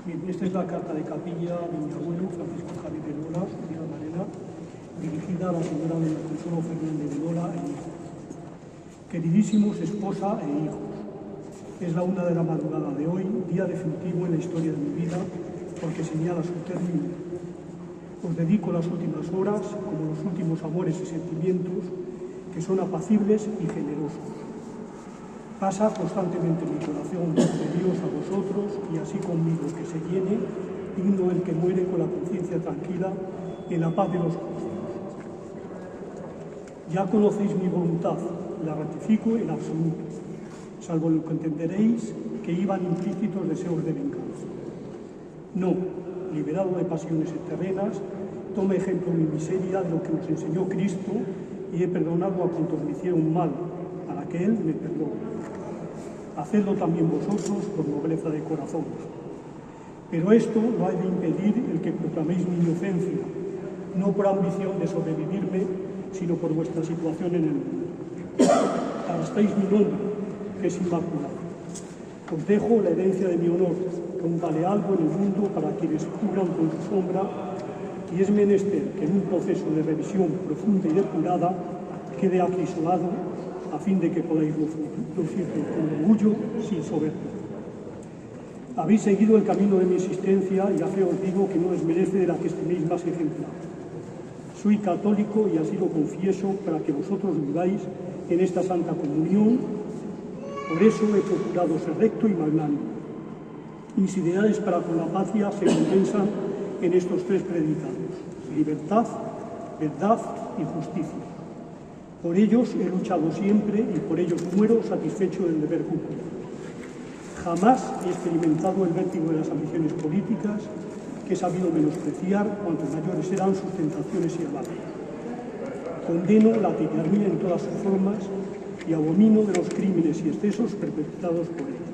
Bien, esta es la carta de capilla de mi abuelo, Francisco Javier Erola, de la Marena, dirigida a la señora doña Consuelo Fernández Erola e hijos. Queridísimos esposa e hijos, es la 1 de la madrugada de hoy, día definitivo en la historia de mi vida, porque señala su término. Os dedico las últimas horas, como los últimos amores y sentimientos, que son apacibles y generosos. Pasa constantemente mi corazón de Dios a vosotros y así conmigo que se llene, digno el que muere con la conciencia tranquila en la paz de los justos. Ya conocéis mi voluntad, la ratifico en absoluto, salvo lo que entenderéis que iban implícitos deseos de venganza. No, liberado de pasiones terrenas, toma ejemplo mi miseria de lo que nos enseñó Cristo y he perdonado a cuantos me hicieron mal, para que Él me perdone. Hacedlo también vosotros por nobleza de corazón. Pero esto no ha de impedir el que proclaméis mi inocencia, no por ambición de sobrevivirme, sino por vuestra situación en el mundo. Arrastráis mi nombre, que es inmaculado. Os dejo la herencia de mi honor, que aún vale algo en el mundo para quienes cubran con su sombra, y es menester que en un proceso de revisión profunda y depurada quede acrisolado, a fin de que podáis lucirlo con orgullo sin soberbia. Habéis seguido el camino de mi existencia y a fe os digo que no desmerece de la que estiméis más ejemplar. Soy católico y así lo confieso para que vosotros viváis en esta santa comunión. Por eso he procurado ser recto y magnánimo. Mis ideales para con la patria se condensan en estos 3 predicados: libertad, verdad y justicia. Por ellos he luchado siempre y por ellos muero satisfecho del deber cumplido. Jamás he experimentado el vértigo de las ambiciones políticas, que he sabido menospreciar cuanto mayores eran sus tentaciones y avances. Condeno la tiranía en todas sus formas y abomino de los crímenes y excesos perpetrados por ella.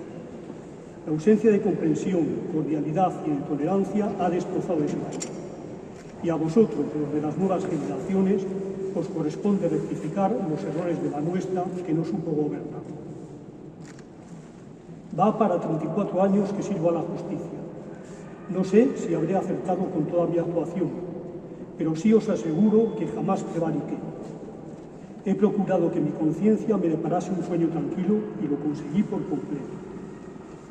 La ausencia de comprensión, cordialidad y de tolerancia ha destrozado España. Y a vosotros, los de las nuevas generaciones, os corresponde rectificar los errores de la nuestra, que no supo gobernar. Va para 34 años que sirvo a la justicia. No sé si habré acertado con toda mi actuación, pero sí os aseguro que jamás prevariqué. He procurado que mi conciencia me deparase un sueño tranquilo y lo conseguí por completo.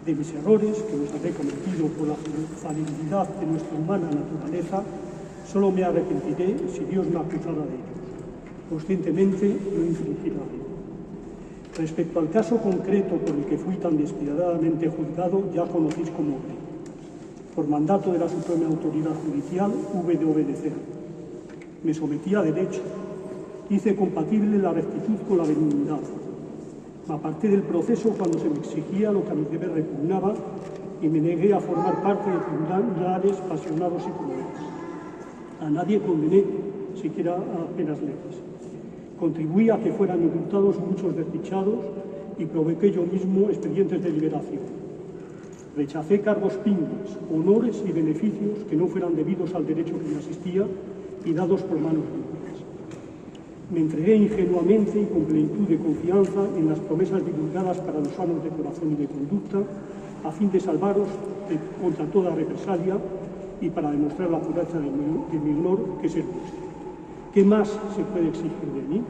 De mis errores, que los habré cometido por la falibilidad de nuestra humana naturaleza, solo me arrepentiré si Dios me acusara de ellos. Conscientemente no infringirá la ley. Respecto al caso concreto por el que fui tan despiadadamente juzgado, ya conocéis cómo obré. Por mandato de la Suprema Autoridad Judicial, hube de obedecer. Me sometí a derecho. Hice compatible la rectitud con la benignidad. Me aparté del proceso cuando se me exigía lo que a mi deber repugnaba y me negué a formar parte de tribunales apasionados y crueles. A nadie condené, siquiera a penas leves. Contribuí a que fueran indultados muchos desdichados y provoqué yo mismo expedientes de liberación. Rechacé cargos pingües, honores y beneficios que no fueran debidos al derecho que me asistía y dados por manos limpias. Me entregué ingenuamente y con plenitud de confianza en las promesas divulgadas para los sanos de corazón y de conducta, a fin de salvaros contra toda represalia y para demostrar la pureza de mi honor, que es el vuestro. ¿Qué más se puede exigir de mí?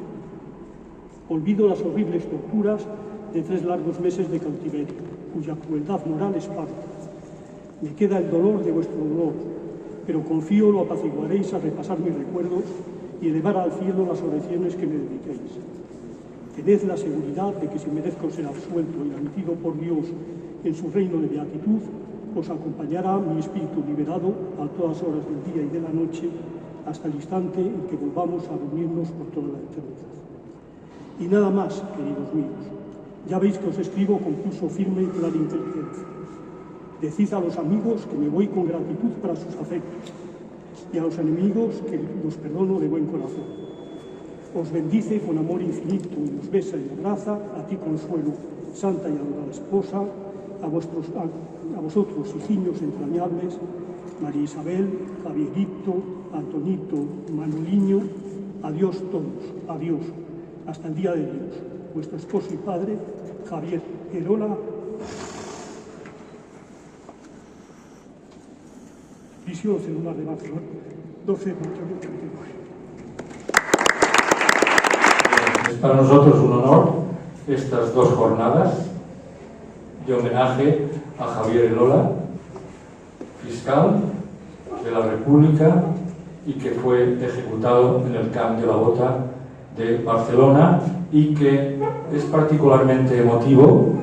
Olvido las horribles torturas de 3 largos meses de cautiverio, cuya crueldad moral es parte. Me queda el dolor de vuestro dolor, pero confío lo apaciguaréis a repasar mis recuerdos y elevar al cielo las oraciones que me dediquéis. Tened la seguridad de que si merezco ser absuelto y admitido por Dios en su reino de beatitud, os acompañará mi espíritu liberado a todas horas del día y de la noche, hasta el instante en que volvamos a reunirnos por toda la eternidad. Y nada más, queridos míos. Ya veis que os escribo con pulso firme y clara inteligencia. Decid a los amigos que me voy con gratitud para sus afectos, y a los enemigos que los perdono de buen corazón. Os bendice con amor infinito y os besa y abraza, a ti Consuelo, santa y adorada esposa, a vosotros, hijiños entrañables, María Isabel, Javierito, Antonito, Manoliño, adiós todos, adiós, hasta el día de Dios. Vuestro esposo y padre, Javier Erola. Prisión Celular de Barcelona, 12 de mayo de 89. Es para nosotros un honor estas dos jornadas de homenaje a Javier Elola, fiscal de la República y que fue ejecutado en el Camp de la Bota de Barcelona, y que es particularmente emotivo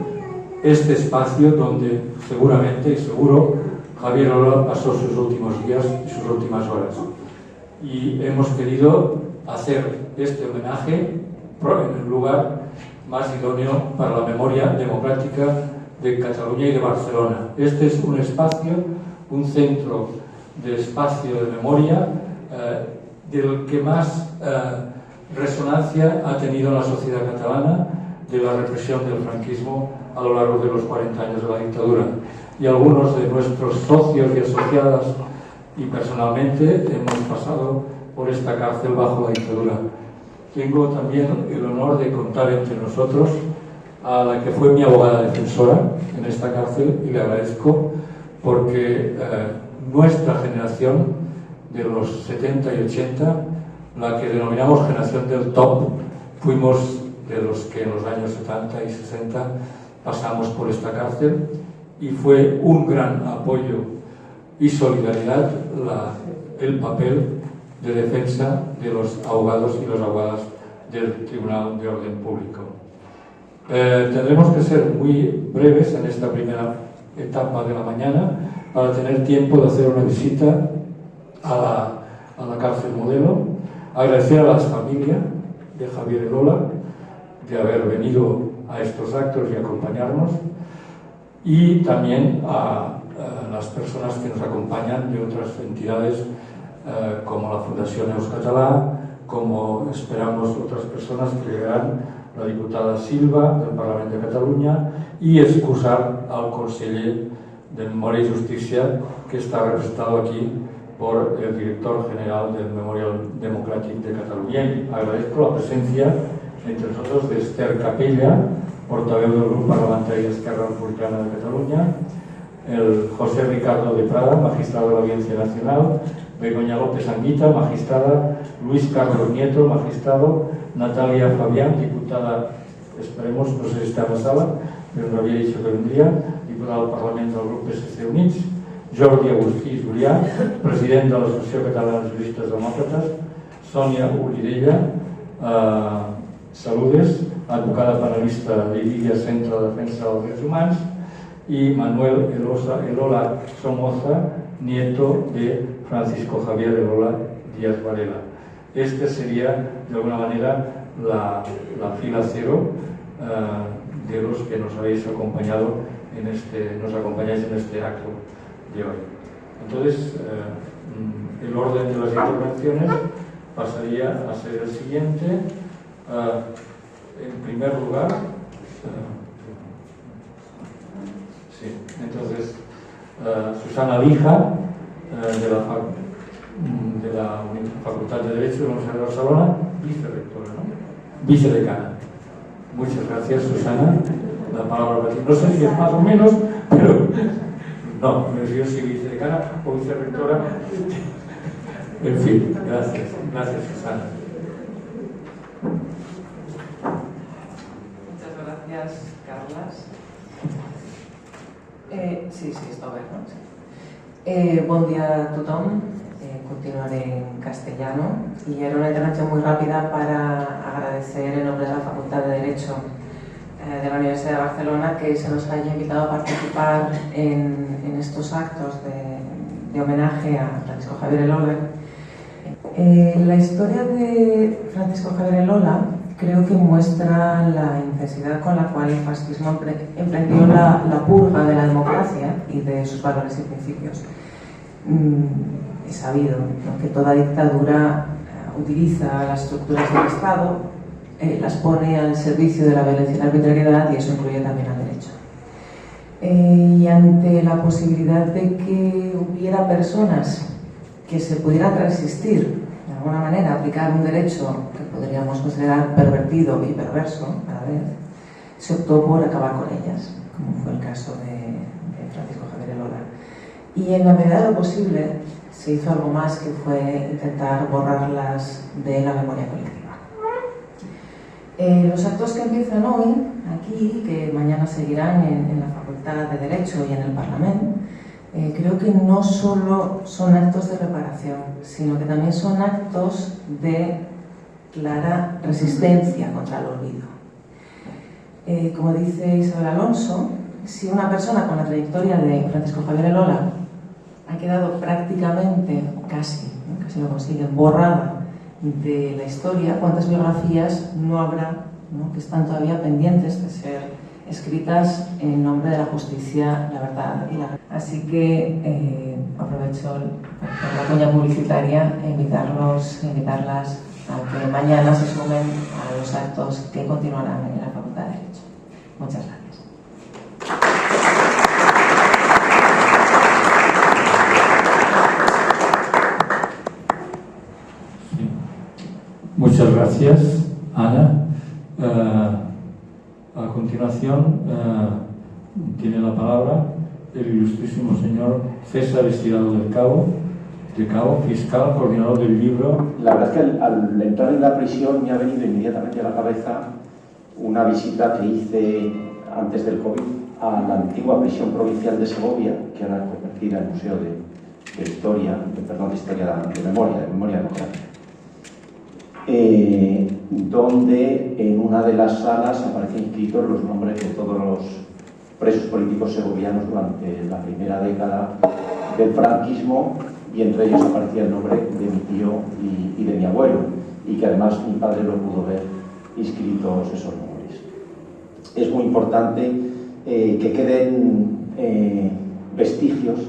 este espacio donde seguramente y seguro Javier Elola pasó sus últimos días y sus últimas horas. Y hemos querido hacer este homenaje en el lugar más idóneo para la memoria democrática de Cataluña y de Barcelona. Este es un espacio, un centro de espacio de memoria del que más resonancia ha tenido en la sociedad catalana de la represión del franquismo a lo largo de los 40 años de la dictadura. Y algunos de nuestros socios y asociadas y personalmente hemos pasado por esta cárcel bajo la dictadura. Tengo también el honor de contar entre nosotros a la que fue mi abogada defensora en esta cárcel, y le agradezco porque nuestra generación de los 70 y 80, la que denominamos generación del top, fuimos de los que en los años 70 y 60 pasamos por esta cárcel, y fue un gran apoyo y solidaridad el papel de defensa de los abogados y las abogadas del Tribunal de Orden Público. Tendremos que ser muy breves en esta primera etapa de la mañana para tener tiempo de hacer una visita a la cárcel modelo, agradecer a las familias de Javier Elola de haber venido a estos actos y acompañarnos, y también a las personas que nos acompañan de otras entidades como la Fundación Euskaltel, como esperamos otras personas que llegarán, la diputada Silva del Parlamento de Cataluña, y excusar al conseller de Memoria y Justicia, que está representado aquí por el director general del Memorial Democràtic de Cataluña. Y agradezco la presencia entre nosotros de Esther Capella, portaveu del Grup Parlamentari d'Esquerra Republicana de Cataluña, el José Ricardo de Prada, magistrado de la Audiencia Nacional, Begoña López Anguita, magistrada, Luis Carlos Nieto, magistrado, Natalia Fabián, diputada, esperemos, no sé si está en la sala, pero no había dicho que vendría, diputada del Parlamento del Grup PSC Units, Jordi Agustí Julià, president de l'Associació Catalana de Juristes Demòcrates, Sònia Olidella, Saludes, advocada penalista de Lidia Centre de Defensa dels Drets Humans, y Manuel Elola Somoza, nieto de Francisco Javier Elola Díaz Varela. Este sería, de alguna manera, la fila cero de los que nos habéis acompañado nos acompañáis en este acto de hoy. Entonces, el orden de las intervenciones pasaría a ser el siguiente. En primer lugar, entonces, Susana Lija, de la Facultad de Derecho de la Universidad de Barcelona, vicerrectora, ¿no? Vicedecana. Muchas gracias, Susana. La palabra para ti. No sé si es más o menos, pero no, me refiero si vicedecana o vicerrectora. En fin, gracias. Gracias, Susana. Muchas gracias, Carles. Sí, està obert, no? Sí. Bon dia a tothom. Continuaré en castellano. Y era una intervención muy rápida para agradecer en nombre de la Facultad de Derecho de la Universidad de Barcelona que se nos haya invitado a participar en estos actos de homenaje a Francisco Javier Elola. La historia de Francisco Javier Elola creo que muestra la intensidad con la cual el fascismo emprendió la purga de la democracia y de sus valores y principios. Es sabido, ¿no?, que toda dictadura utiliza las estructuras del Estado, las pone al servicio de la violencia y la arbitrariedad, y eso incluye también al derecho. Y ante la posibilidad de que hubiera personas que se pudieran resistir, de alguna manera, a aplicar un derecho que podríamos considerar pervertido y perverso a la vez, se optó por acabar con ellas, como fue el caso de Francisco Javier Elola. Y en la medida de lo posible se hizo algo más, que fue intentar borrarlas de la memoria colectiva. Los actos que empiezan hoy, aquí, que mañana seguirán en la Facultad de Derecho y en el Parlamento, creo que no solo son actos de reparación, sino que también son actos de clara resistencia contra el olvido. Como dice Isabel Alonso, si una persona con la trayectoria de Francisco Javier Elola ha quedado prácticamente, casi lo consiguen, borrada de la historia, ¿cuántas biografías no habrá, ¿no?, que están todavía pendientes de ser escritas en nombre de la justicia, la verdad y la... Así que aprovecho la cuña publicitaria e invitarlas a que mañana se sumen a los actos que continuarán en la Facultad de Derecho. Muchas gracias. Sí. Muchas gracias, Ana. A continuación tiene la palabra el ilustrísimo señor César Estirado del Cabo, fiscal, coordinador del libro. La verdad es que al entrar en la prisión me ha venido inmediatamente a la cabeza una visita que hice antes del COVID a la antigua prisión provincial de Segovia, que ahora es convertida en Museo de Memoria Democrática. Donde en una de las salas aparecen inscritos los nombres de todos los presos políticos segovianos durante la primera década del franquismo, y entre ellos aparecía el nombre de mi tío y de mi abuelo, y que además mi padre lo pudo ver inscritos esos nombres. Es muy importante que queden vestigios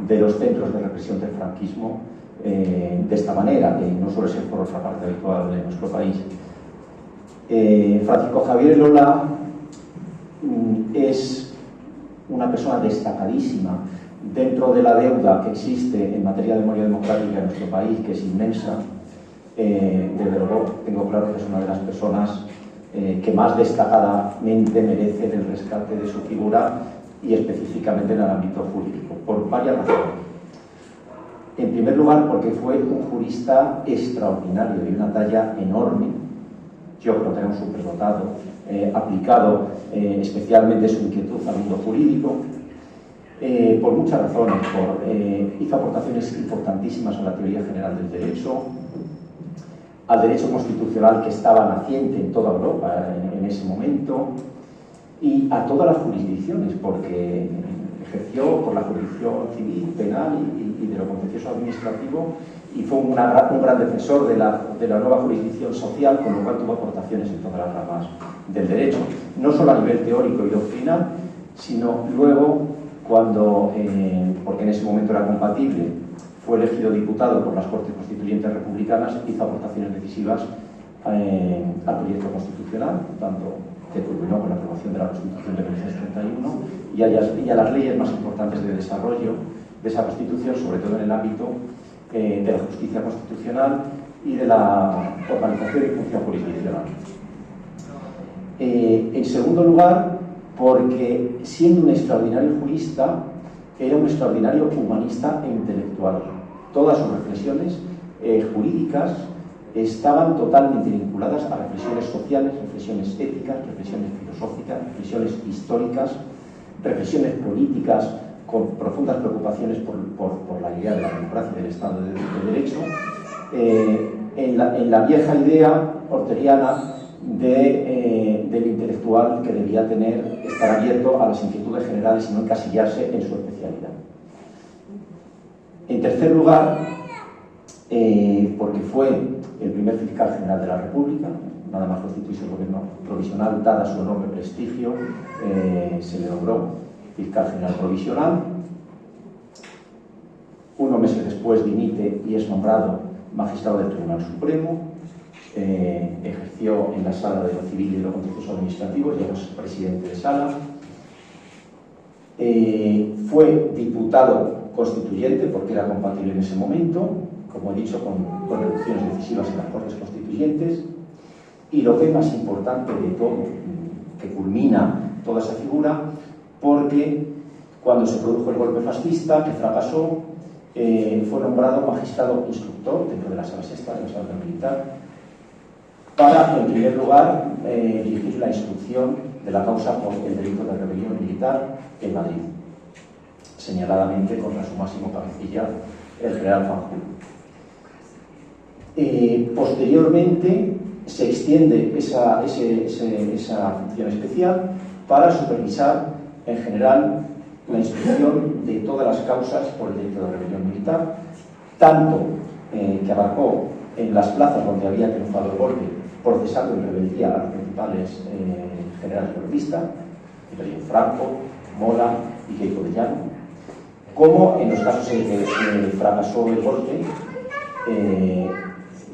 de los centros de represión del franquismo de esta manera, que no suele ser por otra parte habitual en nuestro país. Francisco Javier Elola es una persona destacadísima dentro de la deuda que existe en materia de memoria democrática en nuestro país, que es inmensa. Desde luego tengo claro que es una de las personas que más destacadamente merecen el rescate de su figura, y específicamente en el ámbito jurídico, por varias razones. En primer lugar, porque fue un jurista extraordinario, de una talla enorme. Yo creo que era un superdotado, aplicado especialmente su inquietud al mundo jurídico, por muchas razones. Hizo aportaciones importantísimas a la teoría general del derecho, al derecho constitucional, que estaba naciente en toda Europa en ese momento, y a todas las jurisdicciones, porque ejerció por la jurisdicción civil, penal y de lo contencioso administrativo, y fue un gran defensor de la nueva jurisdicción social, con lo cual tuvo aportaciones en todas las ramas del derecho, no solo a nivel teórico y doctrinal, sino luego cuando, porque en ese momento era compatible, fue elegido diputado por las Cortes Constituyentes Republicanas, hizo aportaciones decisivas al proyecto constitucional, tanto que culminó con la aprobación de la Constitución de 1931 y a las leyes más importantes de desarrollo de esa Constitución, sobre todo en el ámbito de la justicia constitucional y de la organización y función jurisdiccional. En segundo lugar, porque siendo un extraordinario jurista, era un extraordinario humanista e intelectual. Todas sus reflexiones jurídicas estaban totalmente vinculadas a reflexiones sociales, reflexiones éticas, reflexiones filosóficas, reflexiones históricas, reflexiones políticas, con profundas preocupaciones por la idea de la democracia y del Estado de Derecho, en la vieja idea horteriana del intelectual, que debía estar abierto a las inquietudes generales y no encasillarse en su especialidad. En tercer lugar, porque fue el primer fiscal general de la República, nada más constituirse el gobierno provisional, dada su enorme prestigio, se le nombró fiscal general provisional. Unos meses después dimite y es nombrado magistrado del Tribunal Supremo. Ejerció en la sala de lo civil y de lo contencioso administrativo, llegó a ser presidente de sala. Fue diputado constituyente, porque era compatible en ese momento, como he dicho, con reducciones decisivas en las Cortes Constituyentes. Y lo que es más importante de todo, que culmina toda esa figura, porque Cuando se produjo el golpe fascista, que fracasó, fue nombrado magistrado instructor dentro de la sala sexta de la sala militar para, en primer lugar, dirigir la instrucción de la causa por el delito de rebelión militar en Madrid, señaladamente contra su máximo cabecilla, el general Fanjul. Posteriormente se extiende esa función especial para supervisar en general la instrucción de todas las causas por el delito de rebelión militar, tanto que abarcó en las plazas donde había triunfado el golpe, procesando en rebeldía a los principales generales golpistas, Franco, Mola y Queipo de Llano, como en los casos en que fracasó el golpe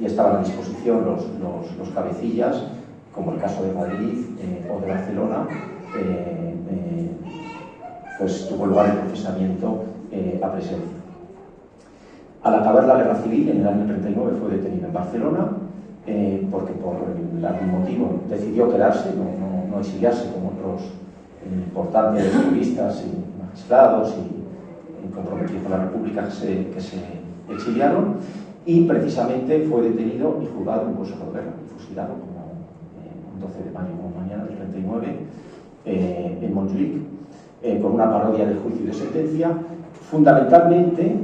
y estaban a disposición los cabecillas, como el caso de Madrid o de Barcelona, pues tuvo lugar el procesamiento a presencia. Al acabar la guerra civil, en el año 39 fue detenido en Barcelona, porque por algún motivo decidió quedarse, no exiliarse como otros importantes juristas y magistrados y comprometidos con la República que se exiliaron, y precisamente fue detenido y juzgado en Consejo de Guerra y fusilado como el 12 de mayo, como mañana del 39, en Montjuic, con una parodia del juicio y de sentencia, fundamentalmente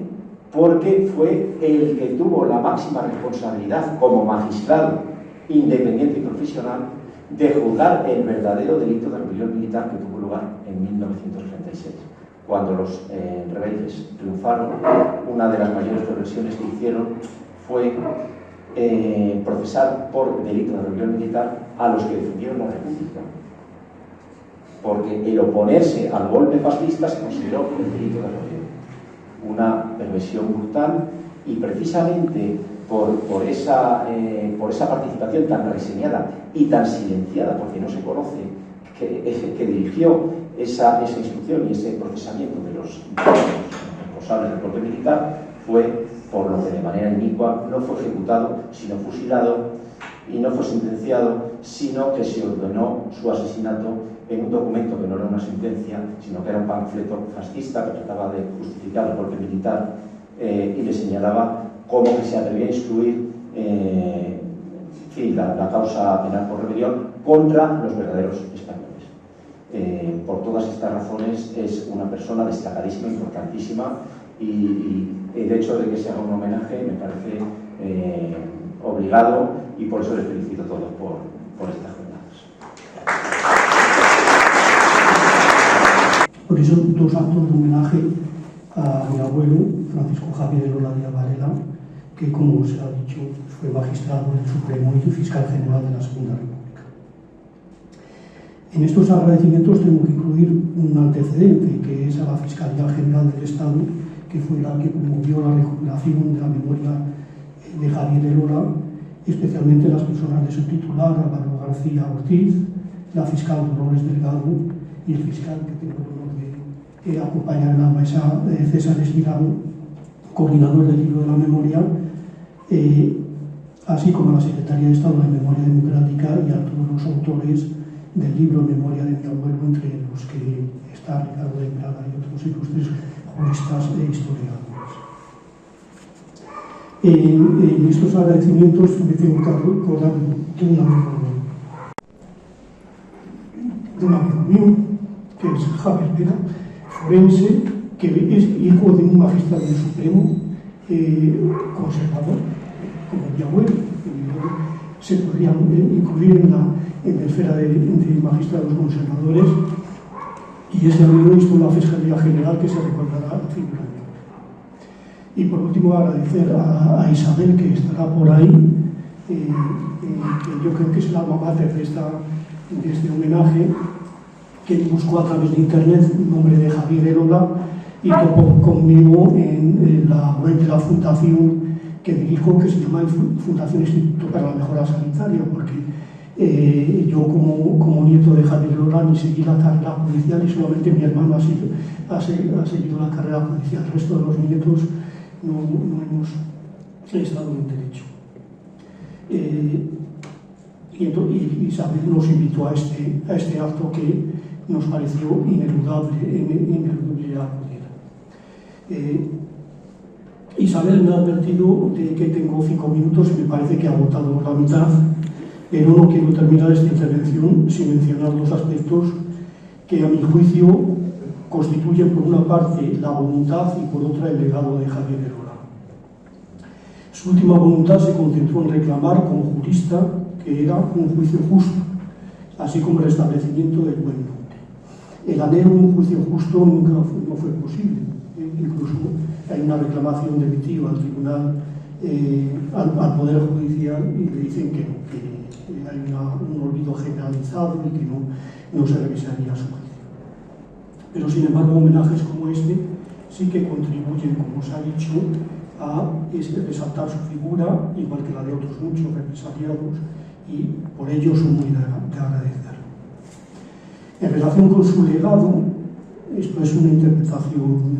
porque fue el que tuvo la máxima responsabilidad como magistrado independiente y profesional de juzgar el verdadero delito de rebelión militar que tuvo lugar en 1936. Cuando los rebeldes triunfaron, una de las mayores represiones que hicieron fue procesar por delito de rebelión militar a los que defendieron la República, porque el oponerse al golpe fascista se consideró el delito de rebelión, una perversión brutal, y precisamente por esa participación tan reseñada y tan silenciada, porque no se conoce que dirigió esa instrucción y ese procesamiento de los responsables del golpe militar, fue por lo que de manera inicua no fue ejecutado, sino fusilado, y no fue sentenciado, sino que se ordenó su asesinato en un documento que no era una sentencia, sino que era un panfleto fascista que trataba de justificar el golpe militar y le señalaba cómo que se atrevía a instruir la causa penal por rebelión contra los verdaderos españoles. Por todas estas razones es una persona destacadísima, importantísima, y el hecho de que se haga un homenaje me parece obligado, y por eso les felicito a todos por estas jornadas. Por eso, dos actos de homenaje a mi abuelo, Francisco Javier Elola Díaz Varela, que, como se ha dicho, fue magistrado del Supremo y fiscal general de la Segunda República. En estos agradecimientos tengo que incluir un antecedente, que es a la Fiscalía General del Estado, que fue la que promovió la recuperación de la memoria de Javier Elola, especialmente las personas de su titular, Álvaro García Ortiz, la fiscal Dolores Delgado y el fiscal que tengo el honor de acompañar en la mesa, César Estirado, coordinador del libro de la memoria, así como a la Secretaría de Estado de Memoria Democrática y a todos los autores del libro Memoria de mi abuelo, entre los que está Ricardo de Prada y otros ilustres juristas e historiadores. En estos agradecimientos me tengo que acordar de un amigo mío, que es Javier Vera, forense, que es hijo de un magistrado del Supremo conservador, como mi abuelo. Se podría incluir en la esfera de magistrados conservadores, y ese amigo hizo la Fiscalía General, que se recordará al fin del año. Y por último, agradecer a Isabel, que estará por ahí, que yo creo que es el alma mater de este homenaje, que buscó a través de internet el nombre de Javier Elola y topó conmigo en la web de la fundación que dirijo, que se llama Fundación Instituto para la Mejora Sanitaria, porque yo como nieto de Javier Elola ni seguí la carrera judicial, y solamente mi hermano ha seguido la carrera judicial. El resto de los nietos no hemos estado en derecho. Y Isabel nos invitó a este acto que nos pareció ineludable podría acudir. Isabel me ha advertido de que tengo 5 minutos y me parece que ha agotado la mitad, pero no quiero terminar esta intervención sin mencionar 2 aspectos que a mi juicio constituyen por una parte la voluntad y por otra el legado de Javier Erola. Su última voluntad se concentró en reclamar como jurista que era un juicio justo, así como el restablecimiento del buen nombre. El anhelo de un juicio justo nunca no fue posible. Incluso hay una reclamación de mi tío al tribunal, al Poder Judicial, y le dicen que hay un olvido generalizado y que no se revisaría su juicio. Pero sin embargo, homenajes como este sí que contribuyen, como se ha dicho, a resaltar su figura, igual que la de otros muchos represaliados, y por ello son muy de agradecer. En relación con su legado, esto es una interpretación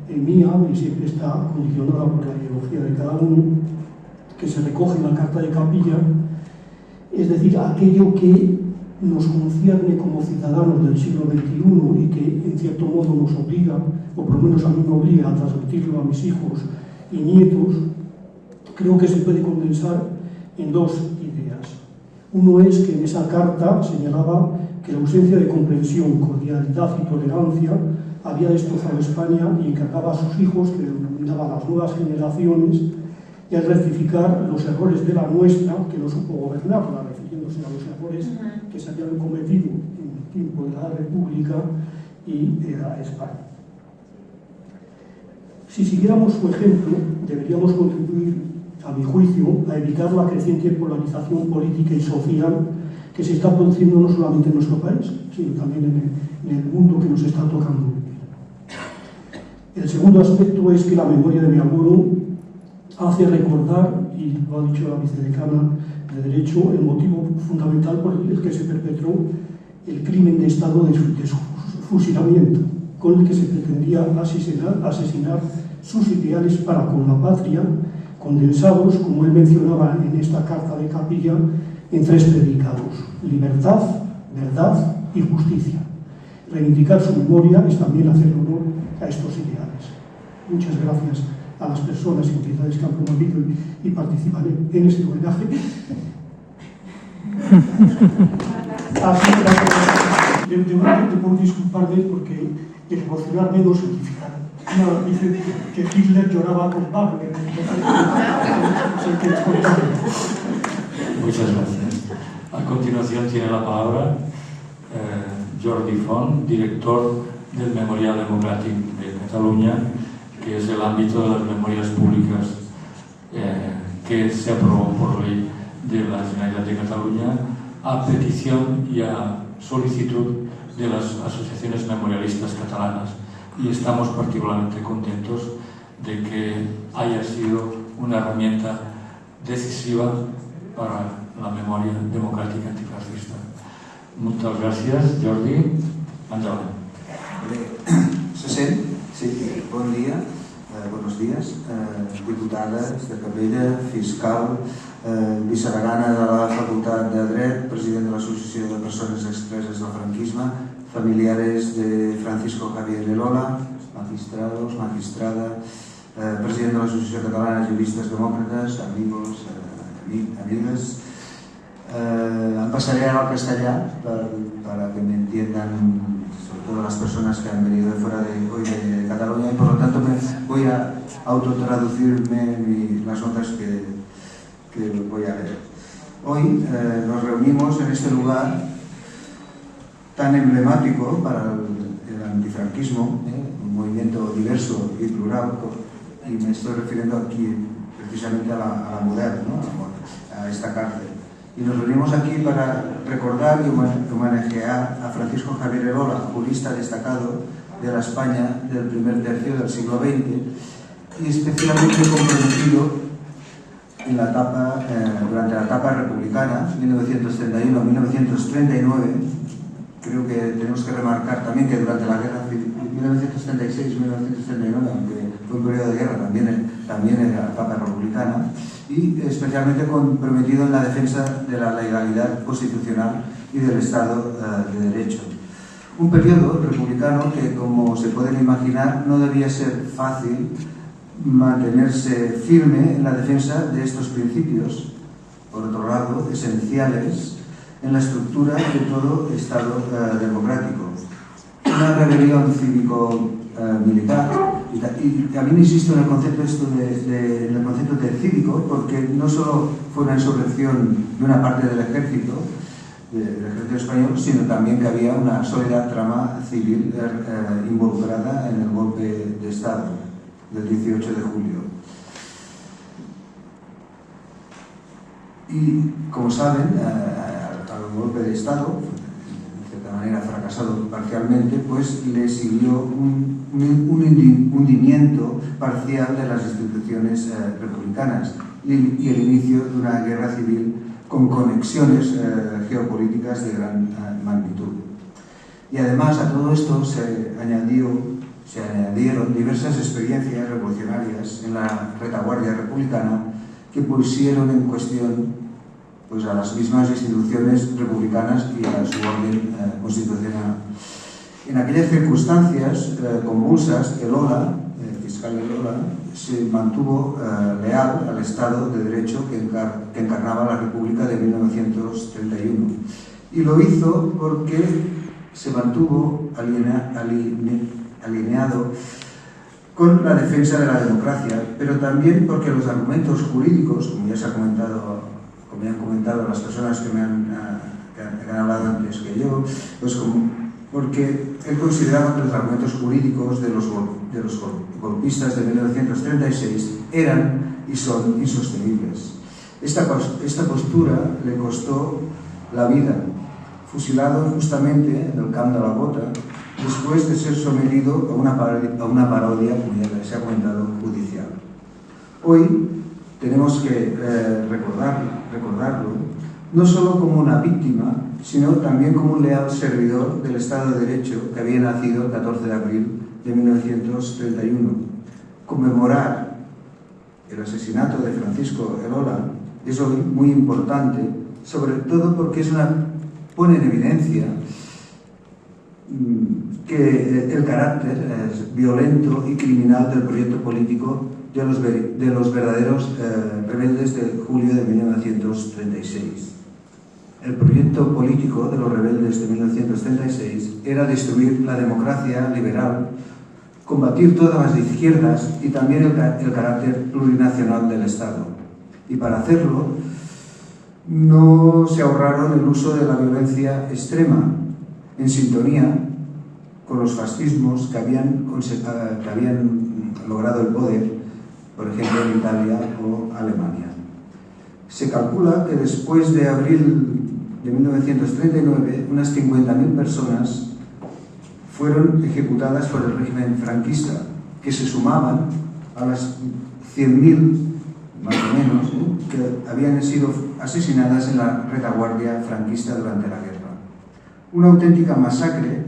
mía y siempre está condicionada por la ideología de cada uno, que se recoge en la Carta de Capilla, es decir, aquello que nos concierne como ciudadanos del siglo XXI y que en cierto modo nos obliga, o por lo menos a mí me obliga a transmitirlo a mis hijos y nietos. Creo que se puede condensar en 2 ideas. Uno es que en esa carta señalaba que la ausencia de comprensión, cordialidad y tolerancia había destrozado España y encargaba a sus hijos, que denominaba a las nuevas generaciones, y al rectificar los errores de la nuestra, que no supo gobernarla, refiriéndose a los errores que se habían cometido en el tiempo de la República y a España. Si siguiéramos su ejemplo, deberíamos contribuir, a mi juicio, a evitar la creciente polarización política y social que se está produciendo no solamente en nuestro país, sino también en el mundo que nos está tocando vivir. El segundo aspecto es que la memoria de mi abuelo hace recordar, y lo ha dicho la vicedecana de Derecho, el motivo fundamental por el que se perpetró el crimen de Estado de su fusilamiento, con el que se pretendía asesinar sus ideales para con la patria, condensados, como él mencionaba en esta Carta de Capilla, en 3 predicados: libertad, verdad y justicia. Reivindicar su memoria es también hacer honor a estos ideales. Muchas gracias a las personas y entidades que han promovido y participan en este homenaje. Debo disculparme porque emocionarme no significa nada. Dice que Hitler lloraba con Wagner. Muchas gracias. A continuación tiene la palabra Jordi Font, director del Memorial Democràtic de Cataluña, que es el ámbito de las memorias públicas que se aprobó por ley de la Generalitat de Cataluña a petición y a solicitud de las asociaciones memorialistas catalanas. Y estamos particularmente contentos de que haya sido una herramienta decisiva para la memoria democràtica antifascista. Muchas gracias, Jordi. Endavant. Se sent? Sí, bon dia, buenos días, diputades de Capella, fiscal, vicedegana de la Facultat de Dret, president de l'Associació de Persones Expreses del Franquisme, familiares de Francisco Javier Erola, magistrados, magistrada, president de l'Associació Catalana de Juristes Demòcrates, amigos, amigas. Em pasaré al castellà para que me entiendan, sobre todo las personas que han venido de fuera de hoy de Cataluña, y por lo tanto me voy a autotraducirme las notas que voy a leer. Hoy nos reunimos en este lugar tan emblemático para el antifranquismo, un movimiento diverso y plural, y me estoy refiriendo aquí precisamente a la Model, ¿no? A esta cárcel. Y nos reunimos aquí para recordar y homenajear a Francisco Javier Erola, jurista destacado de la España del primer tercio del siglo XX y especialmente comprometido en durante la etapa republicana, 1931-1939. Creo que tenemos que remarcar también que durante la guerra civil, 1936-1939, aunque fue un periodo de guerra, también en la etapa republicana, y especialmente comprometido en la defensa de la legalidad constitucional y del Estado de Derecho. Un periodo republicano que, como se pueden imaginar, no debía ser fácil mantenerse firme en la defensa de estos principios, por otro lado, esenciales en la estructura de todo Estado democrático. Una rebelión cívico-militar, y también insisto en el concepto, en el concepto de cívico, porque no solo fue una insurrección de una parte del ejército español, sino también que había una sólida trama civil involucrada en el golpe de Estado del 18 de julio. Y, como saben, al golpe de Estado, de cierta manera fracasado parcialmente, pues le siguió un hundimiento parcial de las instituciones republicanas y el inicio de una guerra civil con conexiones geopolíticas de gran magnitud. Y además a todo esto se añadieron diversas experiencias revolucionarias en la retaguardia republicana que pusieron en cuestión pues, a las mismas instituciones republicanas y a su orden constitucional. En aquellas circunstancias convulsas, el OLA, el fiscal del OLA, se mantuvo leal al Estado de Derecho que encarnaba la República de 1931. Y lo hizo porque se mantuvo alineado con la defensa de la democracia, pero también porque los argumentos jurídicos, como ya se ha comentado, como ya han comentado las personas que han hablado antes que yo, pues porque él consideraba que los argumentos jurídicos de los golpistas de 1936 eran y son insostenibles. Esta postura le costó la vida, fusilado justamente en el Camp de la Bota, después de ser sometido a una parodia, como ya se ha comentado, judicial. Hoy tenemos que recordarlo no solo como una víctima, sino también como un leal servidor del Estado de Derecho que había nacido el 14 de abril de 1931. Conmemorar el asesinato de Francisco Elola es hoy muy importante, sobre todo porque pone en evidencia que el carácter violento y criminal del proyecto político de los verdaderos rebeldes de julio de 1936. El proyecto político de los rebeldes de 1936 era destruir la democracia liberal, combatir todas las izquierdas y también el carácter plurinacional del Estado. Y para hacerlo, no se ahorraron el uso de la violencia extrema, en sintonía con los fascismos que habían logrado el poder, por ejemplo, en Italia o Alemania. Se calcula que después de abril de 1939, unas 50.000 personas fueron ejecutadas por el régimen franquista, que se sumaban a las 100.000, más o menos, que habían sido asesinadas en la retaguardia franquista durante la guerra. Una auténtica masacre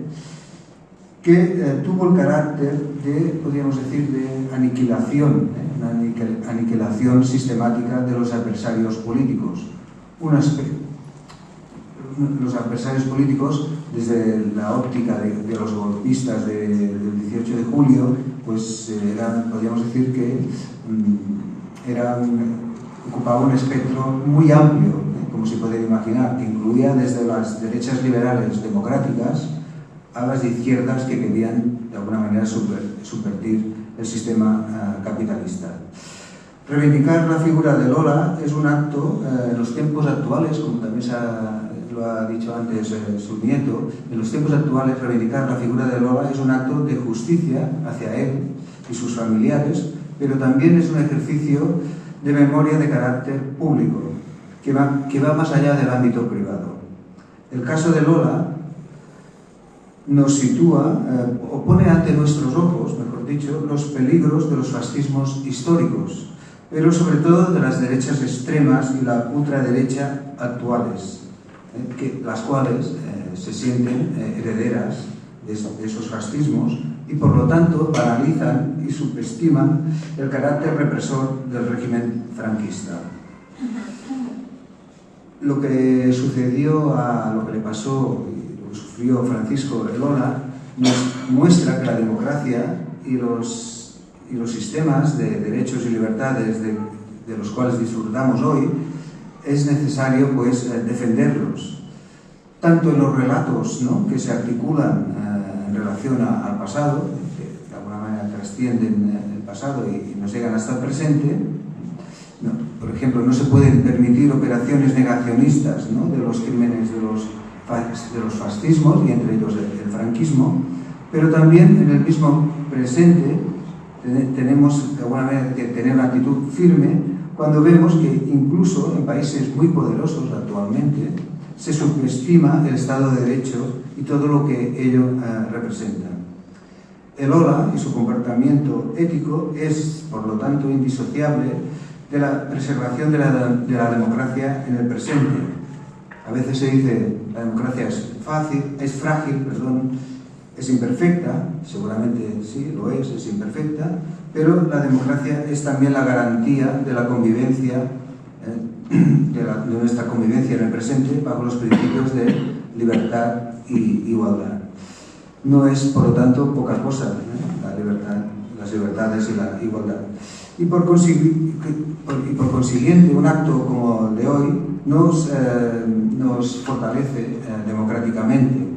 que tuvo el carácter de, podríamos decir, de aniquilación, una aniquilación sistemática de los adversarios políticos. Los adversarios políticos, desde la óptica de los golpistas del 18 de julio, pues podríamos decir que ocupaba un espectro muy amplio, como se puede imaginar, que incluía desde las derechas liberales democráticas a las de izquierdas que querían de alguna manera subvertir el sistema capitalista. Reivindicar la figura de Lola es un acto en los tiempos actuales, como también lo ha dicho antes su nieto, en los tiempos actuales reivindicar la figura de Lola es un acto de justicia hacia él y sus familiares, pero también es un ejercicio de memoria de carácter público, que va más allá del ámbito privado. El caso de Lola nos sitúa, o pone ante nuestros ojos, mejor dicho, los peligros de los fascismos históricos, pero sobre todo de las derechas extremas y la ultraderecha actuales, las cuales se sienten herederas de esos fascismos y por lo tanto banalizan y subestiman el carácter represor del régimen franquista. Lo que sucedió, lo que le pasó y lo que sufrió Francisco Elola, nos muestra que la democracia y los sistemas de derechos y libertades de los cuales disfrutamos hoy, es necesario pues defenderlos, tanto en los relatos, ¿no?, que se articulan en relación al pasado, que de alguna manera trascienden el pasado y nos llegan hasta el presente. No, por ejemplo, no se pueden permitir operaciones negacionistas, ¿no?, de los crímenes de los fascismos y entre ellos el franquismo, pero también en el mismo presente tenemos de alguna manera que tener una actitud firme cuando vemos que incluso en países muy poderosos actualmente se subestima el Estado de Derecho y todo lo que ello representa. Elola y su comportamiento ético es, por lo tanto, indisociable de la preservación de la democracia en el presente. A veces se dice la democracia es frágil, es imperfecta, seguramente sí, lo es imperfecta, pero la democracia es también la garantía de la convivencia, de nuestra convivencia en el presente bajo los principios de libertad y igualdad. No es, por lo tanto, poca cosa, la libertad, las libertades y la igualdad. Y por consiguiente, un acto como el de hoy nos fortalece democráticamente.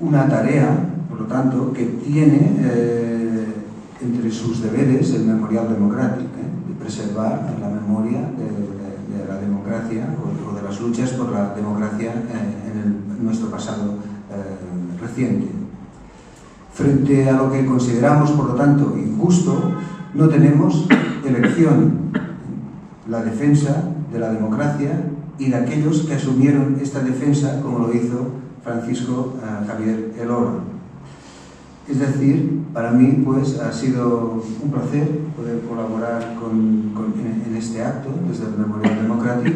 Una tarea, por lo tanto, que tiene entre sus deberes el Memorial Democràtic, de preservar la memoria de la democracia o de las luchas por la democracia en nuestro pasado reciente. Frente a lo que consideramos, por lo tanto, injusto, no tenemos elección. La defensa de la democracia y de aquellos que asumieron esta defensa, como lo hizo Francisco Javier Elola. Es decir, para mí pues ha sido un placer poder colaborar en este acto desde el Memorial Democràtic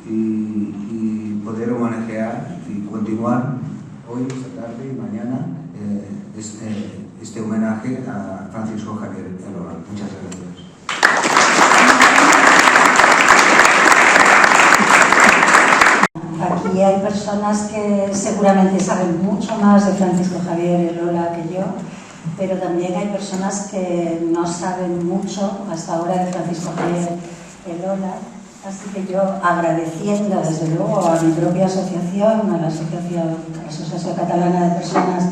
y poder homenajear y continuar hoy, esta tarde y mañana este homenaje a Francisco Javier Elola. Muchas gracias. Aquí hay personas que seguramente saben mucho más de Francisco Javier Elola que yo, pero también hay personas que no saben mucho hasta ahora de Francisco Javier Elola. Así que yo, agradeciendo desde luego a mi propia asociación, a la Asociación Catalana de Personas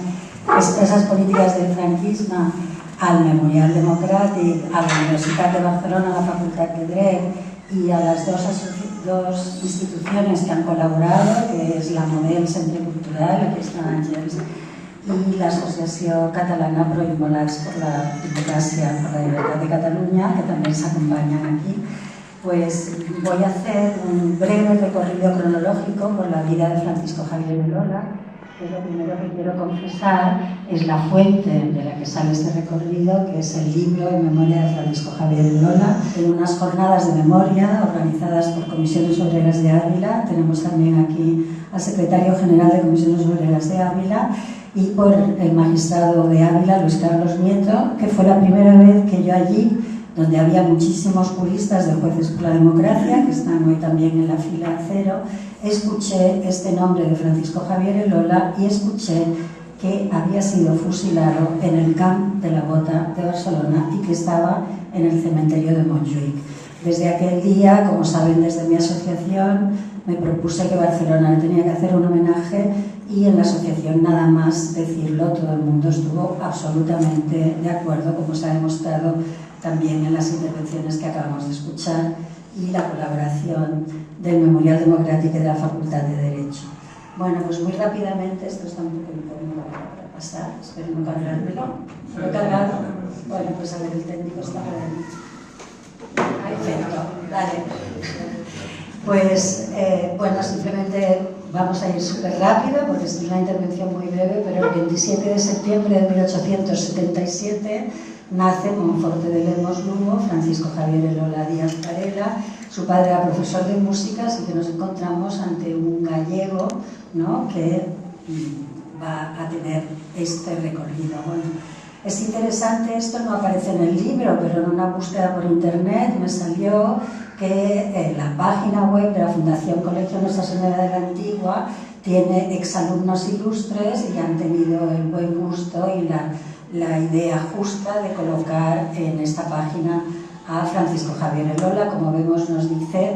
Expresas Políticas del Franquisme, al Memorial Democràtic, a la Universitat de Barcelona, a la Facultad de Dret y a las dos instituciones que han colaborado, que es la Model Centre Cultural, aquí está Àngels, y la Asociación Catalana Pro Immolats por la Democracia, por la Libertad de Cataluña, que también se acompañan aquí. Pues voy a hacer un breve recorrido cronológico por la vida de Francisco Javier Elola, que lo primero que quiero confesar es la fuente de la que sale este recorrido, que es el libro En memoria de Francisco Javier Elola. En unas jornadas de memoria organizadas por Comisiones Obreras de Ávila, tenemos también aquí al secretario general de Comisiones Obreras de Ávila, y por el magistrado de Ávila, Luis Carlos Nieto, que fue la primera vez que yo allí, donde había muchísimos juristas de Jueces por la Democracia, que están hoy también en la fila cero, escuché este nombre de Francisco Javier Elola y escuché que había sido fusilado en el Camp de la Bota de Barcelona y que estaba en el cementerio de Montjuïc. Desde aquel día, como saben, desde mi asociación me propuse que Barcelona le tenía que hacer un homenaje, y en la asociación, nada más decirlo, todo el mundo estuvo absolutamente de acuerdo, como se ha demostrado también en las intervenciones que acabamos de escuchar, y la colaboración del Memorial Democràtic y de la Facultad de Derecho. Bueno, pues muy rápidamente, esto está un poco incómodo para pasar, espero no cargármelo. ¿Lo he cargado? Bueno, pues a ver, el técnico está por ahí. Perfecto, dale. Pues, bueno, simplemente vamos a ir súper rápido, porque es una intervención muy breve, pero el 27 de septiembre de 1877 nace en Monforte de Lemos, Lugo, Francisco Javier Elola Díaz Varela. Su padre era profesor de música, así que nos encontramos ante un gallego, ¿no?, que va a tener este recorrido. Bueno, es interesante, esto no aparece en el libro, pero en una búsqueda por internet me salió que en la página web de la Fundación Colegio Nuestra Señora de la Antigua tiene exalumnos ilustres y han tenido el buen gusto y la idea justa de colocar en esta página a Francisco Javier Elola. Como vemos, nos dice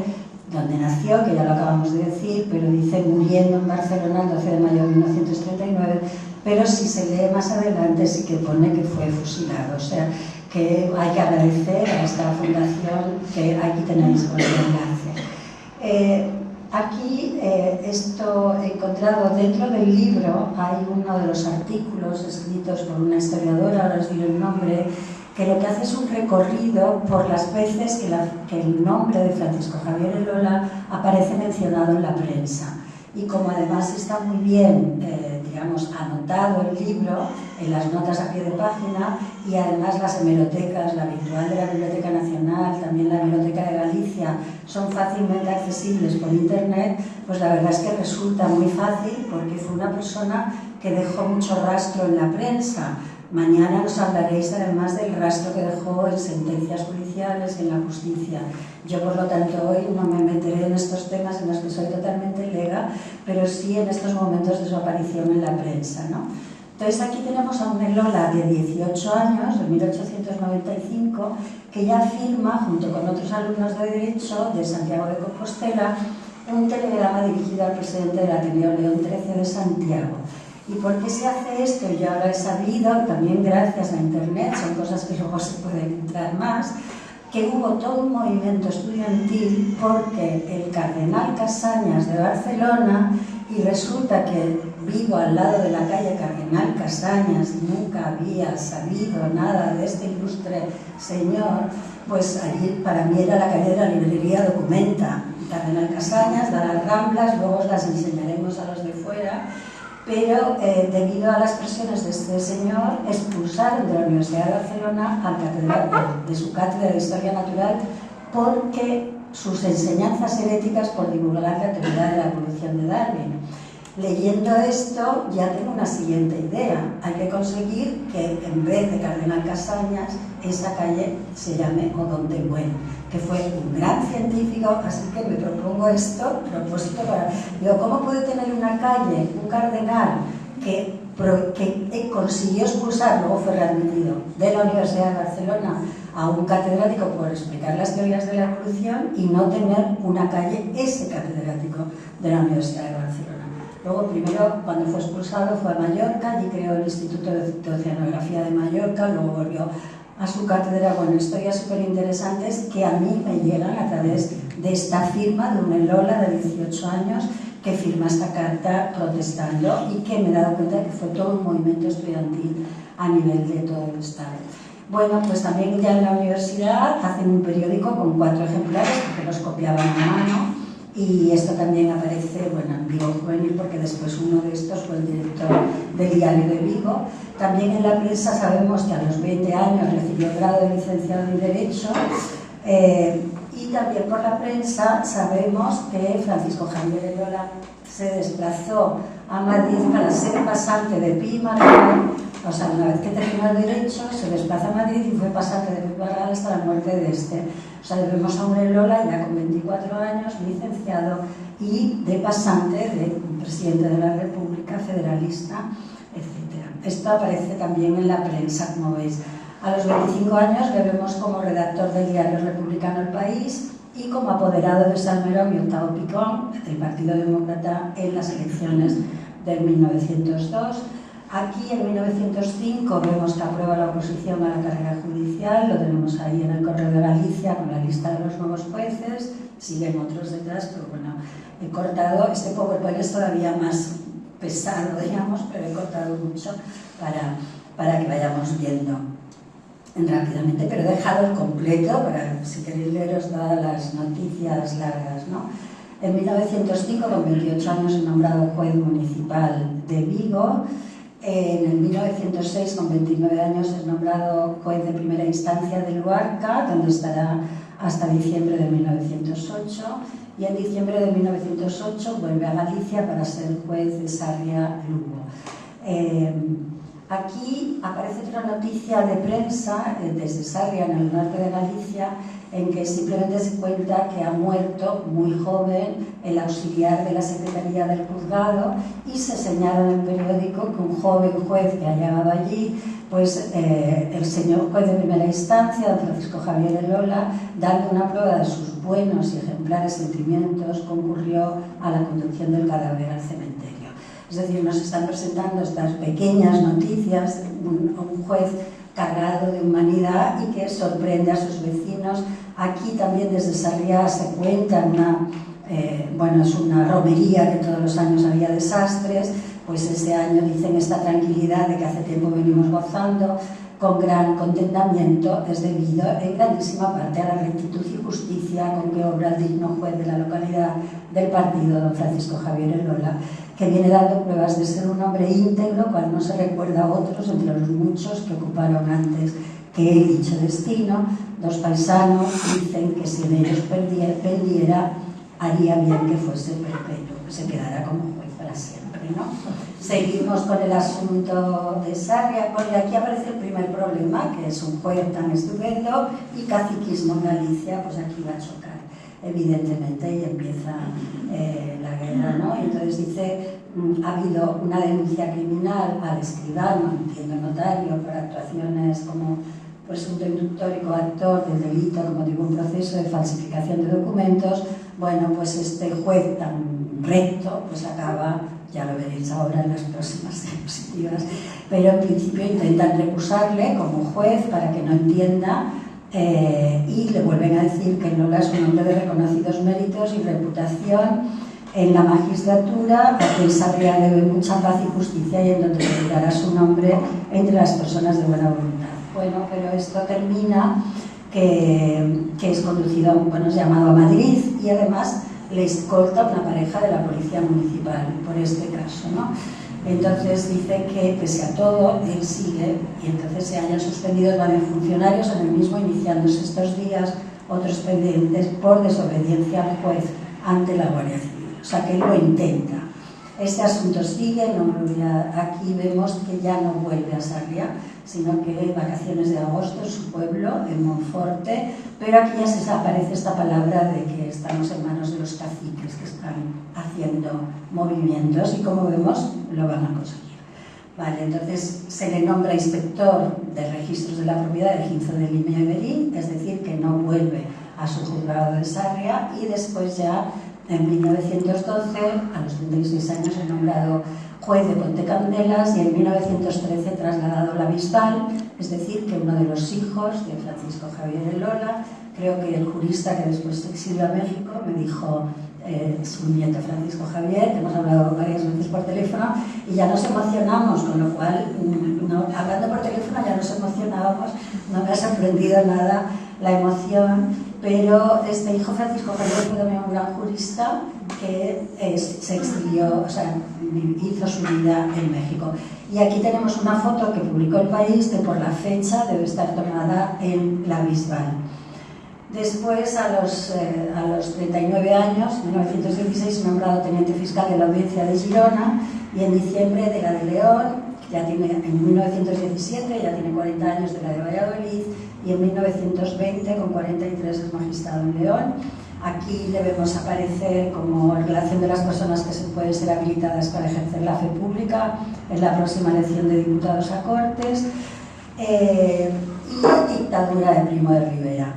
dónde nació, que ya lo acabamos de decir, pero dice muriendo en Barcelona el 12 de mayo de 1939, pero si se lee más adelante sí que pone que fue fusilado. O sea, que hay que agradecer a esta fundación, que aquí tenéis con el enlace. Aquí esto he encontrado dentro del libro, hay uno de los artículos escritos por una historiadora, ahora os diré el nombre, que lo que hace es un recorrido por las veces que el nombre de Francisco Javier Elola aparece mencionado en la prensa. Y como además está muy bien, digamos, anotado el libro en las notas a pie de página, y además las hemerotecas, la virtual de la Biblioteca Nacional, también la Biblioteca de Galicia, son fácilmente accesibles por internet, pues la verdad es que resulta muy fácil, porque fue una persona que dejó mucho rastro en la prensa. Mañana nos hablaréis además del rastro que dejó en sentencias policiales, en la justicia. Yo, por lo tanto, hoy no me meteré en estos temas en los que soy totalmente lega, pero sí en estos momentos de su aparición en la prensa, ¿no? Entonces aquí tenemos a un Elola de 18 años, de 1895, que ya firma, junto con otros alumnos de Derecho de Santiago de Compostela, un telegrama dirigido al presidente del Ateneo León XIII de Santiago. ¿Y por qué se hace esto? Yo ahora he sabido, también gracias a Internet, son cosas que luego se pueden entrar más, que hubo todo un movimiento estudiantil porque el cardenal Casañas de Barcelona, y resulta que vivo al lado de la calle Cardenal Casañas y nunca había sabido nada de este ilustre señor, pues allí para mí era la calle de la librería Documenta. Cardenal Casañas da las Ramblas, luego os las enseñaremos a los de fuera, pero debido a las presiones de este señor, expulsaron de la Universidad de Barcelona al catedrático de su cátedra de Historia Natural porque sus enseñanzas heréticas por divulgar la teoría de la evolución de Darwin. Leyendo esto ya tengo una siguiente idea. Hay que conseguir que en vez de Cardenal Casañas esa calle se llame Odontegüen, que fue un gran científico, así que me propongo esto, propósito para... Digo, ¿cómo puede tener una calle, un cardenal que consiguió expulsar, luego fue readmitido, de la Universidad de Barcelona a un catedrático por explicar las teorías de la evolución y no tener una calle ese catedrático de la Universidad de Barcelona? Luego, primero, cuando fue expulsado, fue a Mallorca, allí creó el Instituto de Oceanografía de Mallorca, luego volvió a su cátedra. Bueno, historias súper interesantes que a mí me llegan a través de esta firma de un Elola de 18 años que firma esta carta protestando y que me he dado cuenta de que fue todo un movimiento estudiantil a nivel de todo el Estado. Bueno, pues también ya en la universidad hacen un periódico con 4 ejemplares porque los copiaban a mano. Y esto también aparece, bueno, en Vigo Juvenil, porque después uno de estos fue el director del Diario de Vigo. También en la prensa sabemos que a los 20 años recibió el grado de licenciado en Derecho, y también por la prensa sabemos que Francisco Javier Elola se desplazó a Madrid para ser pasante de Pi y Margall. O sea, una vez que terminó el Derecho, se desplaza a Madrid y fue pasante de Pi y Margall hasta la muerte de este. O sea, vemos a un Elola ya con 24 años, licenciado y de pasante de presidente de la República, federalista, etc. Esto aparece también en la prensa, como veis. A los 25 años le vemos como redactor del diario republicano El País y como apoderado de Salmerón y Octavo Picón del Partido Demócrata en las elecciones del 1902. Aquí en 1905 vemos que aprueba la oposición a la carrera judicial, lo tenemos ahí en el Correo de Galicia con la lista de los nuevos jueces, siguen otros detrás, pero bueno, he cortado, este PowerPoint es todavía más pesado, digamos, pero he cortado mucho para que vayamos viendo rápidamente, pero he dejado el completo para, si queréis leeros todas las noticias largas, ¿no? En 1905, con 28 años, es nombrado juez municipal de Vigo. En el 1906, con 29 años, es nombrado juez de primera instancia de Luarca, donde estará hasta diciembre de 1908. Y en diciembre de 1908 vuelve a Galicia para ser juez de Sarria-Lugo. Aquí aparece otra noticia de prensa desde Sarria, en el norte de Galicia, en que simplemente se cuenta que ha muerto muy joven el auxiliar de la Secretaría del Juzgado y se señala en el periódico que un joven juez que ha llegado allí, pues el señor juez de primera instancia, don Francisco Javier Elola, dando una prueba de sus buenos y ejemplares sentimientos, concurrió a la conducción del cadáver al cementerio. Es decir, nos están presentando estas pequeñas noticias, un juez cargado de humanidad y que sorprende a sus vecinos. Aquí también desde Sarriá se cuenta es una romería que todos los años había desastres, pues este año dicen esta tranquilidad de que hace tiempo venimos gozando, con gran contentamiento, es debido en grandísima parte a la rectitud y justicia con que obra el digno juez de la localidad del partido, don Francisco Javier Elola, que viene dando pruebas de ser un hombre íntegro, cual no se recuerda a otros entre los muchos que ocuparon antes que el dicho destino. Dos paisanos dicen que si en ellos pendiera, haría bien que fuese perpetuo, que se quedara como juez para siempre, ¿no? Seguimos con el asunto de Sarria, porque aquí aparece el primer problema, que es un juez tan estupendo y caciquismo en Galicia, pues aquí va a chocar, evidentemente, y empieza la guerra, ¿no? Y entonces dice, ha habido una denuncia criminal al escribano, entiendo notario, por actuaciones como pues un inductor y coactor del delito como motivo de un proceso de falsificación de documentos. Bueno, pues este juez tan recto pues acaba, ya lo veréis ahora en las próximas diapositivas, pero en principio intentan recusarle como juez para que no entienda y le vuelven a decir que Elola es un hombre de reconocidos méritos y reputación en la magistratura, a quien Sarriá debe mucha paz y justicia y en donde figurará su nombre entre las personas de buena voluntad. Bueno, pero esto termina que es conducido, bueno, es llamado a Madrid y además le escolta una pareja de la policía municipal por este caso, ¿no? Entonces dice que pese a todo él sigue y entonces se hayan suspendido varios funcionarios en el mismo, iniciándose estos días otros pendientes por desobediencia al juez ante la Guardia Civil. O sea que él lo intenta. Este asunto sigue, aquí vemos que ya no vuelve a Sarriá, sino que vacaciones de agosto en su pueblo, en Monforte, pero aquí ya se aparece esta palabra de que estamos en manos de los caciques que están haciendo movimientos y como vemos lo van a conseguir. Vale, entonces se le nombra inspector de registros de la propiedad del Ginzo de Limia y Berín, es decir, que no vuelve a su juzgado de Sarriá y después ya en 1912, a los 36 años, es nombrado juez de Ponte Candelas y en 1913 trasladado a la Bisbal, es decir, que uno de los hijos de Francisco Javier Elola, creo que el jurista que después se exilió a México, me dijo su nieto Francisco Javier, que hemos hablado varias veces por teléfono y ya nos emocionamos, con lo cual, hablando por teléfono ya nos emocionábamos, no me ha sorprendido nada la emoción. Pero este hijo Francisco Javier fue también un gran jurista que se exilió, o sea, hizo su vida en México. Y aquí tenemos una foto que publicó El País, que por la fecha debe estar tomada en la Bisbal. Después, a los 39 años, en 1916, nombrado teniente fiscal de la Audiencia de Girona y en diciembre de la de León. Ya tiene, en 1917 ya tiene 40 años de la de Valladolid y en 1920 con 43 es magistrado en León. Aquí le vemos aparecer como relación de las personas que pueden ser habilitadas para ejercer la fe pública en la próxima elección de diputados a Cortes y dictadura de Primo de Rivera.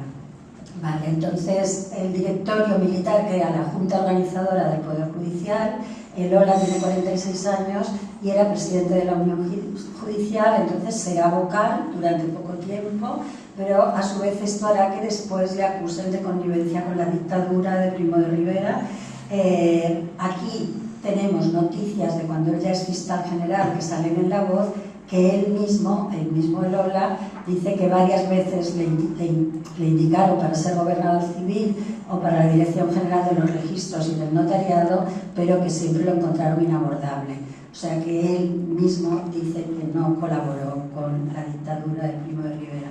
Vale, entonces el directorio militar crea la Junta Organizadora del Poder Judicial. Elola tiene 46 años y era presidente de la Unión Judicial, entonces será vocal durante poco tiempo, pero a su vez esto hará que después le acusen de connivencia con la dictadura de Primo de Rivera. Aquí tenemos noticias de cuando él ya es fiscal general que salen en La Voz, que él mismo, el mismo Elola, dice que varias veces le indicaron para ser gobernador civil o para la Dirección General de los Registros y del Notariado, pero que siempre lo encontraron inabordable. O sea que él mismo dice que no colaboró con la dictadura de Primo de Rivera.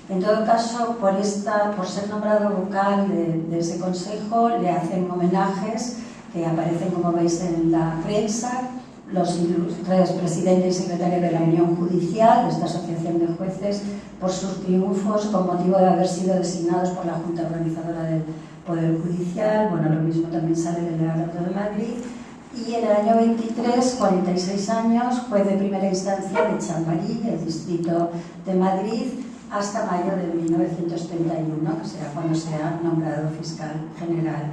En todo caso, por ser nombrado vocal de ese consejo, le hacen homenajes que aparecen, como veis, en la prensa, los ilustres presidente y secretario de la Unión Judicial, de esta asociación de jueces, por sus triunfos con motivo de haber sido designados por la Junta Organizadora del Poder Judicial. Bueno, lo mismo también sale del Aeropuerto de Madrid. Y en el año 23, 46 años, juez de primera instancia de Chamberí, el distrito de Madrid, hasta mayo de 1931, que será cuando sea nombrado fiscal general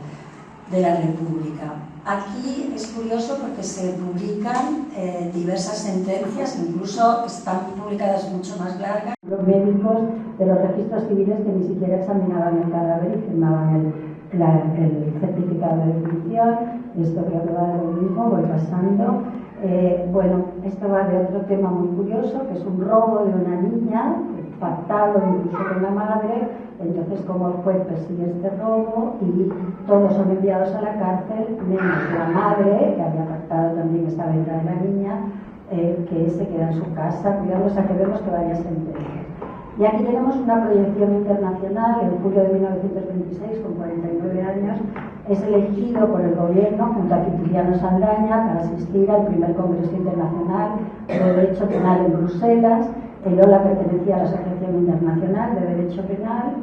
de la República. Aquí es curioso porque se publican diversas sentencias, incluso están publicadas mucho más largas. Los médicos de los registros civiles que ni siquiera examinaban el cadáver y firmaban el certificado de defunción. Esto creo que va de lo mismo, voy pasando. Bueno, esto va de otro tema muy curioso, que es un robo de una niña, pactado incluso con la madre. Entonces, como el juez persigue este robo y todos son enviados a la cárcel, menos la madre, que había pactado también esta venta de la niña, que se queda en su casa, cuidando, o sea que vemos que varias sentencias. Y aquí tenemos una proyección internacional. En julio de 1926, con 49 años, es elegido por el gobierno junto a Quintiliano Saldaña para asistir al primer Congreso Internacional de Derecho Penal en Bruselas. El Lola pertenecía a la Asociación Internacional de Derecho Penal.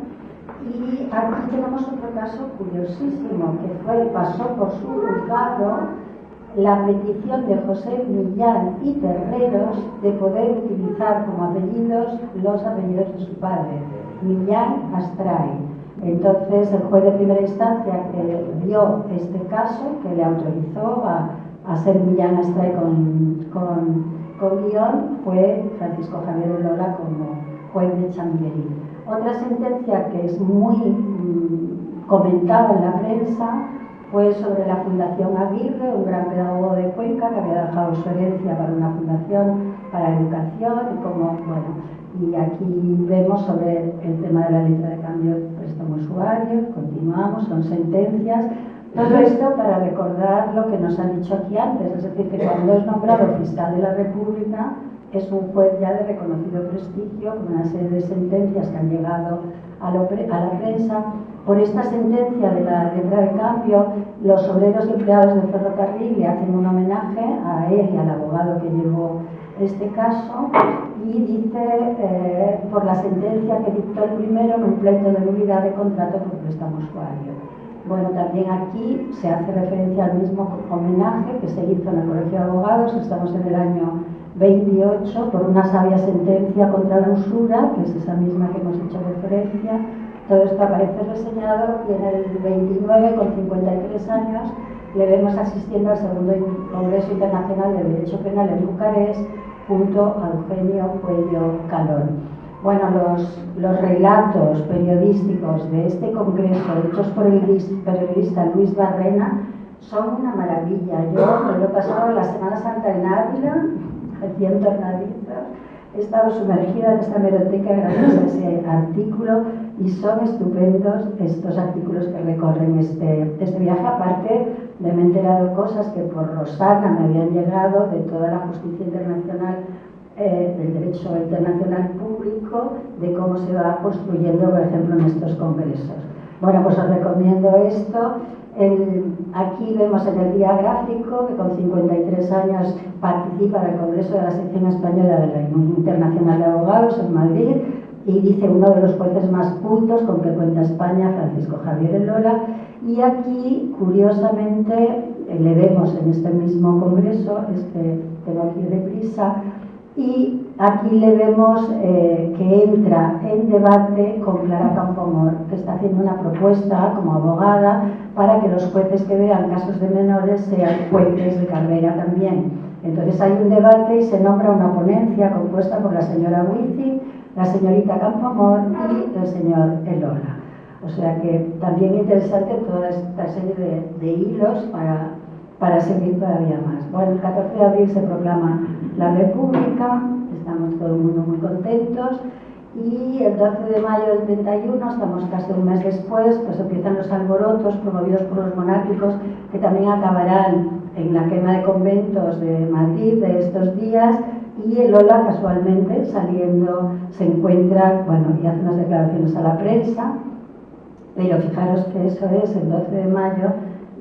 Y aquí tenemos otro caso curiosísimo, que pasó por su juzgado la petición de José Millán y Terreros de poder utilizar como apellidos los apellidos de su padre, Millán Astray. Entonces el juez de primera instancia que vio este caso, que le autorizó a ser Millán Astray con guión, fue Francisco Javier Elola como juez de Chamberí. Otra sentencia que es muy comentada en la prensa fue sobre la Fundación Aguirre, un gran pedagogo de Cuenca que había dejado su herencia para una fundación para educación y aquí vemos sobre el tema de la letra de cambio de préstamo usuario. Continuamos, son sentencias. Todo esto para recordar lo que nos han dicho aquí antes, es decir, que cuando es nombrado fiscal de la República es un juez ya de reconocido prestigio, con una serie de sentencias que han llegado a la prensa. Por esta sentencia de la letra de cambio, los obreros y empleados del ferrocarril le hacen un homenaje a él y al abogado que llevó este caso, y dice, por la sentencia que dictó el primero en un pleito de nulidad de contrato por préstamo usuario. Bueno, también aquí se hace referencia al mismo homenaje que se hizo en el Colegio de Abogados. Estamos en el año 28 por una sabia sentencia contra la usura, que es esa misma que hemos hecho referencia. Todo esto aparece reseñado y en el 29, con 53 años, le vemos asistiendo al segundo Congreso Internacional de Derecho Penal en Bucarest junto a Eugenio Cuello Calón. Bueno, los relatos periodísticos de este congreso, hechos por el periodista Luis Barrena, son una maravilla. Yo me lo he pasado la Semana Santa en Ávila, haciendo tornaditos. He estado sumergida en esta hemeroteca gracias a ese artículo y son estupendos estos artículos que recorren este viaje. Aparte de me he enterado cosas que por Rosana me habían llegado de toda la justicia internacional, del derecho internacional público, de cómo se va construyendo, por ejemplo, en estos congresos. Bueno, pues os recomiendo esto. Aquí vemos en el día gráfico que con 53 años participa en el Congreso de la Sección Española de la Unión Internacional de Abogados en Madrid, y dice uno de los jueces más cultos con que cuenta España, Francisco Javier Elola. Y aquí, curiosamente, le vemos en este mismo congreso, tengo aquí deprisa, y aquí le vemos que entra en debate con Clara Campoamor, que está haciendo una propuesta como abogada para que los jueces que vean casos de menores sean jueces de carrera también. Entonces hay un debate y se nombra una ponencia compuesta por la señora Huici, la señorita Campoamor y el señor Elola. O sea que también interesante toda esta serie de hilos para seguir todavía más. Bueno, el 14 de abril se proclama la República, estamos todo el mundo muy contentos, y el 12 de mayo del 31, estamos casi un mes después, pues empiezan los alborotos promovidos por los monárquicos, que también acabarán en la quema de conventos de Madrid de estos días, y Elola casualmente saliendo se encuentra, y hace unas declaraciones a la prensa, pero fijaros que eso es el 12 de mayo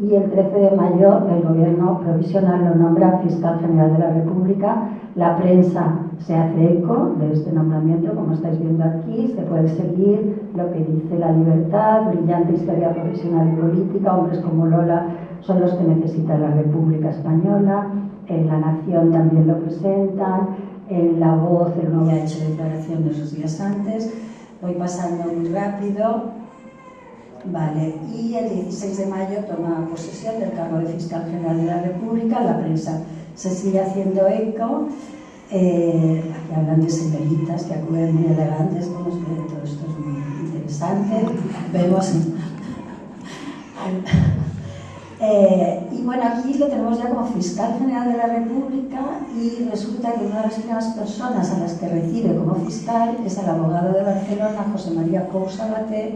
y el 13 de mayo el Gobierno provisional lo nombra Fiscal General de la República. La prensa se hace eco de este nombramiento, como estáis viendo aquí. Se puede seguir lo que dice La Libertad: brillante historia profesional y política, hombres como Lola son los que necesita la República Española. En La Nación también lo presentan. En La Voz, él no había hecho declaración de esos días antes. Voy pasando muy rápido. Vale, y el 16 de mayo toma posesión del cargo de Fiscal General de la República. La prensa se sigue haciendo eco. Aquí hablan de señoritas que acuden muy elegantes, como es que todo esto es muy interesante. Vemos... y bueno, aquí lo tenemos ya como Fiscal General de la República, y resulta que una de las primeras personas a las que recibe como fiscal es al abogado de Barcelona, José María Pou Sabater,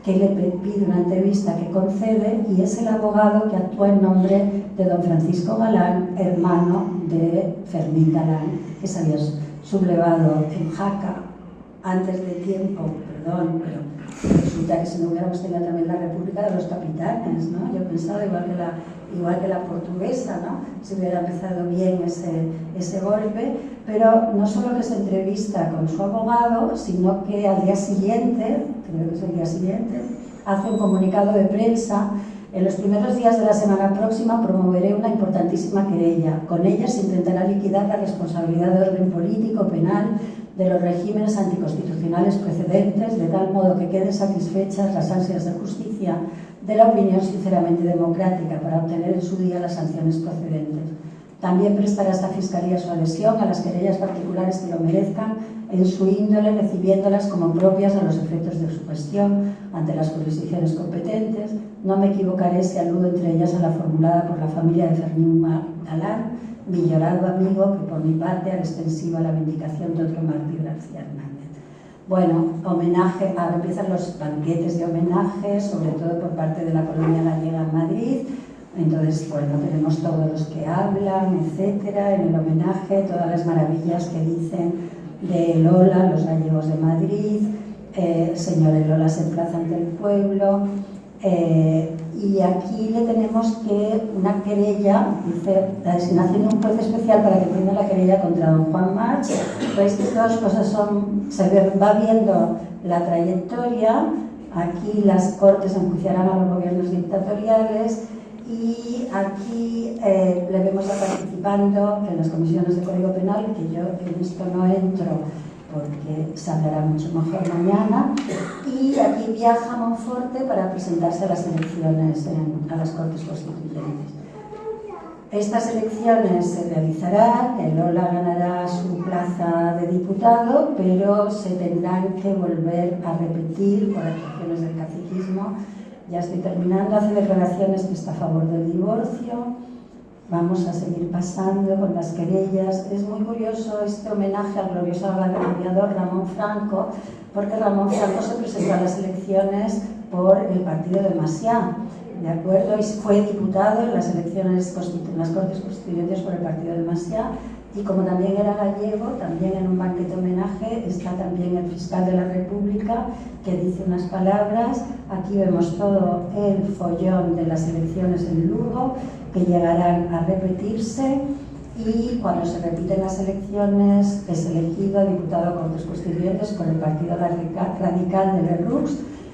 que le pide una entrevista que concede, y es el abogado que actúa en nombre de don Francisco Galán, hermano de Fermín Galán, que se había sublevado en Jaca antes de tiempo, perdón, pero resulta que si no hubiéramos tenido también la República de los Capitanes, ¿no? Yo pensaba igual que la portuguesa, ¿no? Si hubiera empezado bien ese golpe, pero no solo que se entrevista con su abogado, sino que al día siguiente, creo que es el día siguiente, hace un comunicado de prensa: en los primeros días de la semana próxima promoveré una importantísima querella. Con ella se intentará liquidar la responsabilidad de orden político, penal, de los regímenes anticonstitucionales precedentes, de tal modo que queden satisfechas las ansias de justicia de la opinión sinceramente democrática para obtener en su día las sanciones procedentes. También prestará esta Fiscalía su adhesión a las querellas particulares que lo merezcan en su índole, recibiéndolas como propias a los efectos de su gestión ante las jurisdicciones competentes. No me equivocaré si aludo entre ellas a la formulada por la familia de Fermín Galán, mi llorado amigo, que por mi parte hará extensiva la vindicación de otro mártir, García Hernández. Bueno, homenaje, ahora empiezan los banquetes de homenaje, sobre todo por parte de la colonia gallega en Madrid. Entonces, bueno, tenemos todos los que hablan, etcétera, en el homenaje, todas las maravillas que dicen de Lola, los gallegos de Madrid, señor Lola se emplaza ante el pueblo, y aquí le tenemos que una querella, dice, la designación de un juez especial para que prenda la querella contra don Juan March. Veis que todas las cosas va viendo la trayectoria. Aquí las Cortes enjuiciarán a los gobiernos dictatoriales, y aquí le vemos ya participando en las comisiones de Código Penal, que yo en esto no entro porque se hablará mucho mejor mañana. Y aquí viaja a Monforte para presentarse a las elecciones a las Cortes Constituyentes. Estas elecciones se realizarán, Lola ganará su plaza de diputado, pero se tendrán que volver a repetir por actuaciones del caciquismo. Ya estoy terminando. Hace declaraciones que está a favor del divorcio. Vamos a seguir pasando con las querellas. Es muy curioso este homenaje al glorioso aviador Ramón Franco, porque Ramón Franco se presentó a las elecciones por el partido de Maciá, ¿de acuerdo? Y fue diputado en las elecciones, en las Cortes Constituyentes por el partido de Maciá. Y como también era gallego, también en un banquete homenaje está también el Fiscal de la República, que dice unas palabras. Aquí vemos todo el follón de las elecciones en Lugo, que llegarán a repetirse, y cuando se repiten las elecciones es elegido diputado a Cortes Constituyentes por el Partido Radical de Lerroux.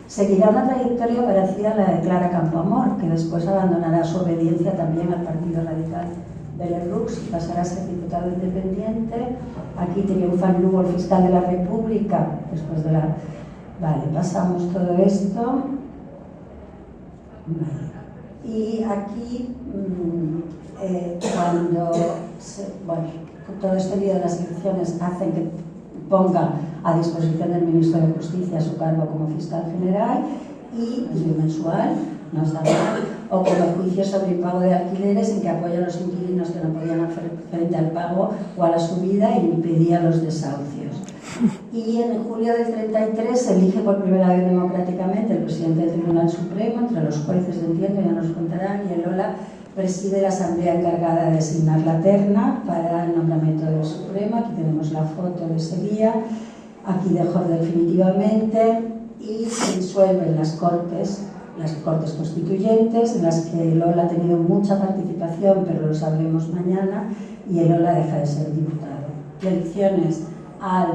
Seguirá una trayectoria parecida a la de Clara Campoamor, que después abandonará su obediencia también al Partido Radical de Lerroux y pasará a ser diputado independiente. Aquí triunfa en Lugo el Fiscal de la República, después de la... Vale, pasamos todo esto. Vale. Y aquí, todo este lío de las elecciones hacen que ponga a disposición del Ministro de Justicia su cargo como Fiscal General, y es bimensual, no está mal, o como el juicio sobre el pago de alquileres, en que apoya a los inquilinos que no podían hacer frente al pago o a la subida e impedía los desahucios. Y en julio del 33 se elige por primera vez democráticamente el presidente del Tribunal Supremo, entre los jueces, entiendo, ya nos contarán, y el Lola preside la asamblea encargada de designar la terna para el nombramiento del Supremo. Aquí tenemos la foto de ese día. Aquí dejó definitivamente, y se disuelven las Cortes las Cortes Constituyentes, en las que Lola ha tenido mucha participación, pero lo sabremos mañana, y Lola deja de ser diputado. Elecciones a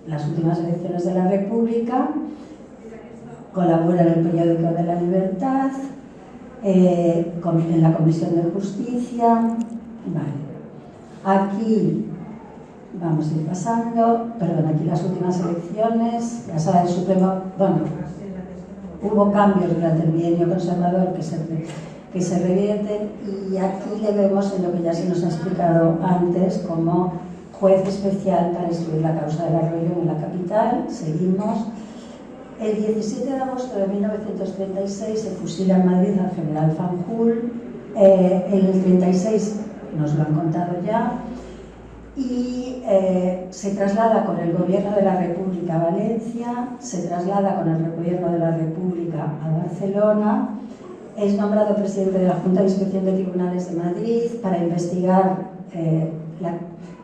las últimas elecciones de la República, colabora en el periódico de La Libertad, en la Comisión de Justicia. Vale. Aquí vamos a ir pasando, perdón, aquí las últimas elecciones, la Sala del Supremo, bueno, hubo cambios durante el bienio conservador que se revierten, y aquí le vemos en lo que ya se nos ha explicado antes como juez especial para instruir la causa del Arroyo en la capital. Seguimos. El 17 de agosto de 1936 se fusila en Madrid al general Fanjul. En el 36 nos lo han contado ya, y se traslada con el Gobierno de la República a Valencia, se traslada con el Gobierno de la República a Barcelona, es nombrado presidente de la Junta de Inspección de Tribunales de Madrid para investigar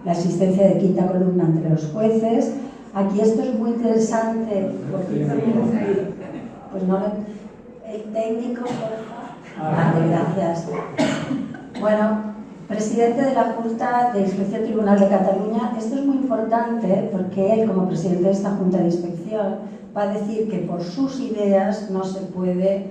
la existencia de quinta columna entre los jueces. Aquí esto es muy interesante, porque pues no el técnico, por favor. Vale, gracias. Bueno, presidente de la Junta de Inspección Tribunal de Cataluña. Esto es muy importante porque él, como presidente de esta Junta de Inspección, va a decir que por sus ideas no se puede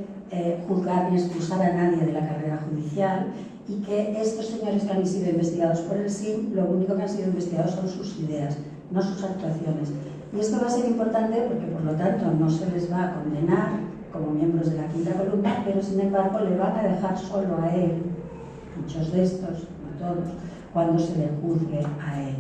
juzgar ni expulsar a nadie de la carrera judicial, y que estos señores que han sido investigados por el SIM, lo único que han sido investigados son sus ideas, no sus actuaciones. Y esto va a ser importante porque, por lo tanto, no se les va a condenar como miembros de la quinta columna, pero sin embargo le van a dejar solo a él, muchos de estos, no todos, cuando se le juzgue a él.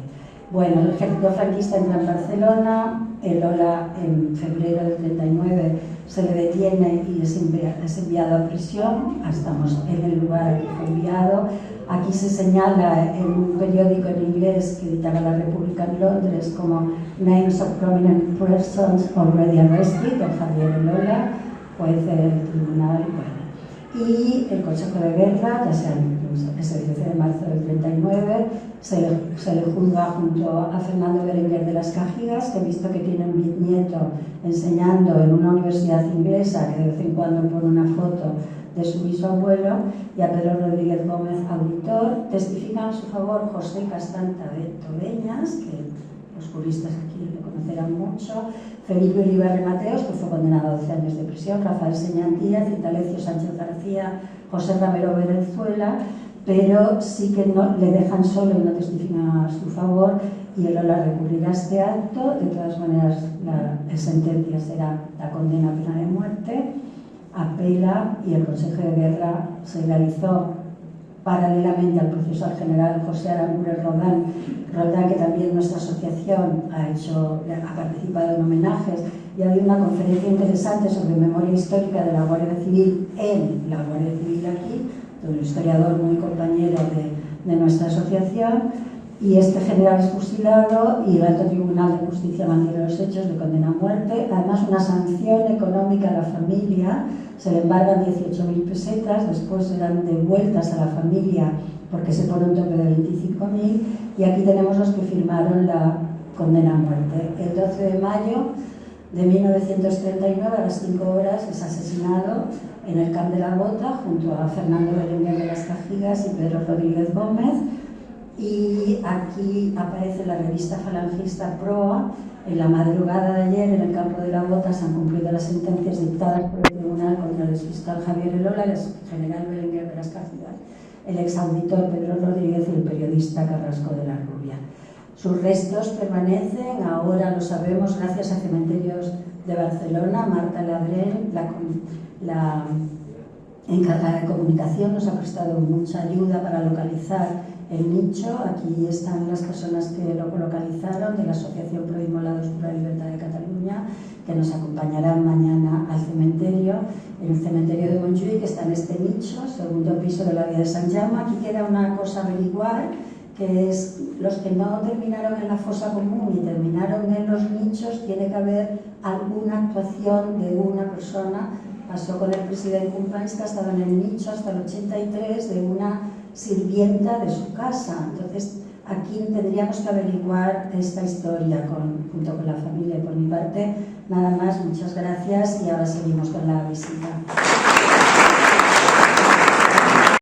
Bueno, el ejército franquista entra en Barcelona, Lola en febrero del 39 se le detiene y es enviado a prisión. Estamos en el lugar al que fue enviado. Aquí se señala en un periódico en inglés que editaba la República en Londres como Names of Prominent Persons Already Arrested, don Javier Lola, juez del tribunal. Bueno. Y el Consejo de Guerra, ya sea ese 13 de marzo del 39, se le juzga junto a Fernando Berenguer de las Cajigas, que he visto que tiene un bisnieto enseñando en una universidad inglesa, que de vez en cuando pone una foto de su bisabuelo, y a Pedro Rodríguez Gómez, auditor. Testifican a su favor José Castanta de Tobeñas, que los juristas aquí lo conocerán mucho, Felipe Uribarri Mateos, que fue condenado a 12 años de prisión, Rafael Señantía, Citalecio Sánchez García, José Ramiro Venezuela, pero sí que no le dejan solo y no testifican a su favor, y él la recurrirá a este acto. De todas maneras, la sentencia será la condena a pena de muerte. Apela, y el Consejo de Guerra se realizó paralelamente al proceso al general José Aranguren Roldán, que también nuestra asociación ha participado en homenajes, y ha habido una conferencia interesante sobre memoria histórica de la Guardia Civil en la Guardia Civil aquí, de un historiador muy compañero de nuestra asociación. Y este general es fusilado y el Alto Tribunal de Justicia mantiene los hechos, le condena a muerte. Además, una sanción económica a la familia, se le embargan 18.000 pesetas, después serán devueltas a la familia porque se pone un tope de 25.000, y aquí tenemos los que firmaron la condena a muerte. El 12 de mayo de 1939, a las 5 horas, es asesinado en el Camp de la Bota junto a Fernando Berenguer de las Cajigas y Pedro Rodríguez Gómez. Y aquí aparece la revista falangista Proa. En la madrugada de ayer, en el campo de la Bota, se han cumplido las sentencias dictadas por el tribunal contra el exfiscal Javier Lola, el exgeneral Berenguer de las Cajigas, el exauditor Pedro Rodríguez y el periodista Carrasco de la Rubia. Sus restos permanecen, ahora lo sabemos, gracias a Cementerios de Barcelona. Marta Ladrén, la encargada de comunicación, nos ha prestado mucha ayuda para localizar el nicho. Aquí están las personas que lo localizaron de la Asociación Pro Inmolados por la Libertad de Cataluña, que nos acompañarán mañana al cementerio, en el cementerio de Montjuïc, que está en este nicho, segundo piso de la vía de Sant Jaume. Aquí queda una cosa a averiguar, que es los que no terminaron en la fosa común y terminaron en los nichos, tiene que haber alguna actuación de una persona. Pasó con el presidente Companys, que ha estado en el nicho hasta el 83, de una sirvienta de su casa. Entonces Aquí tendríamos que averiguar esta historia junto con la familia. Por mi parte, nada más, muchas gracias y ahora seguimos con la visita.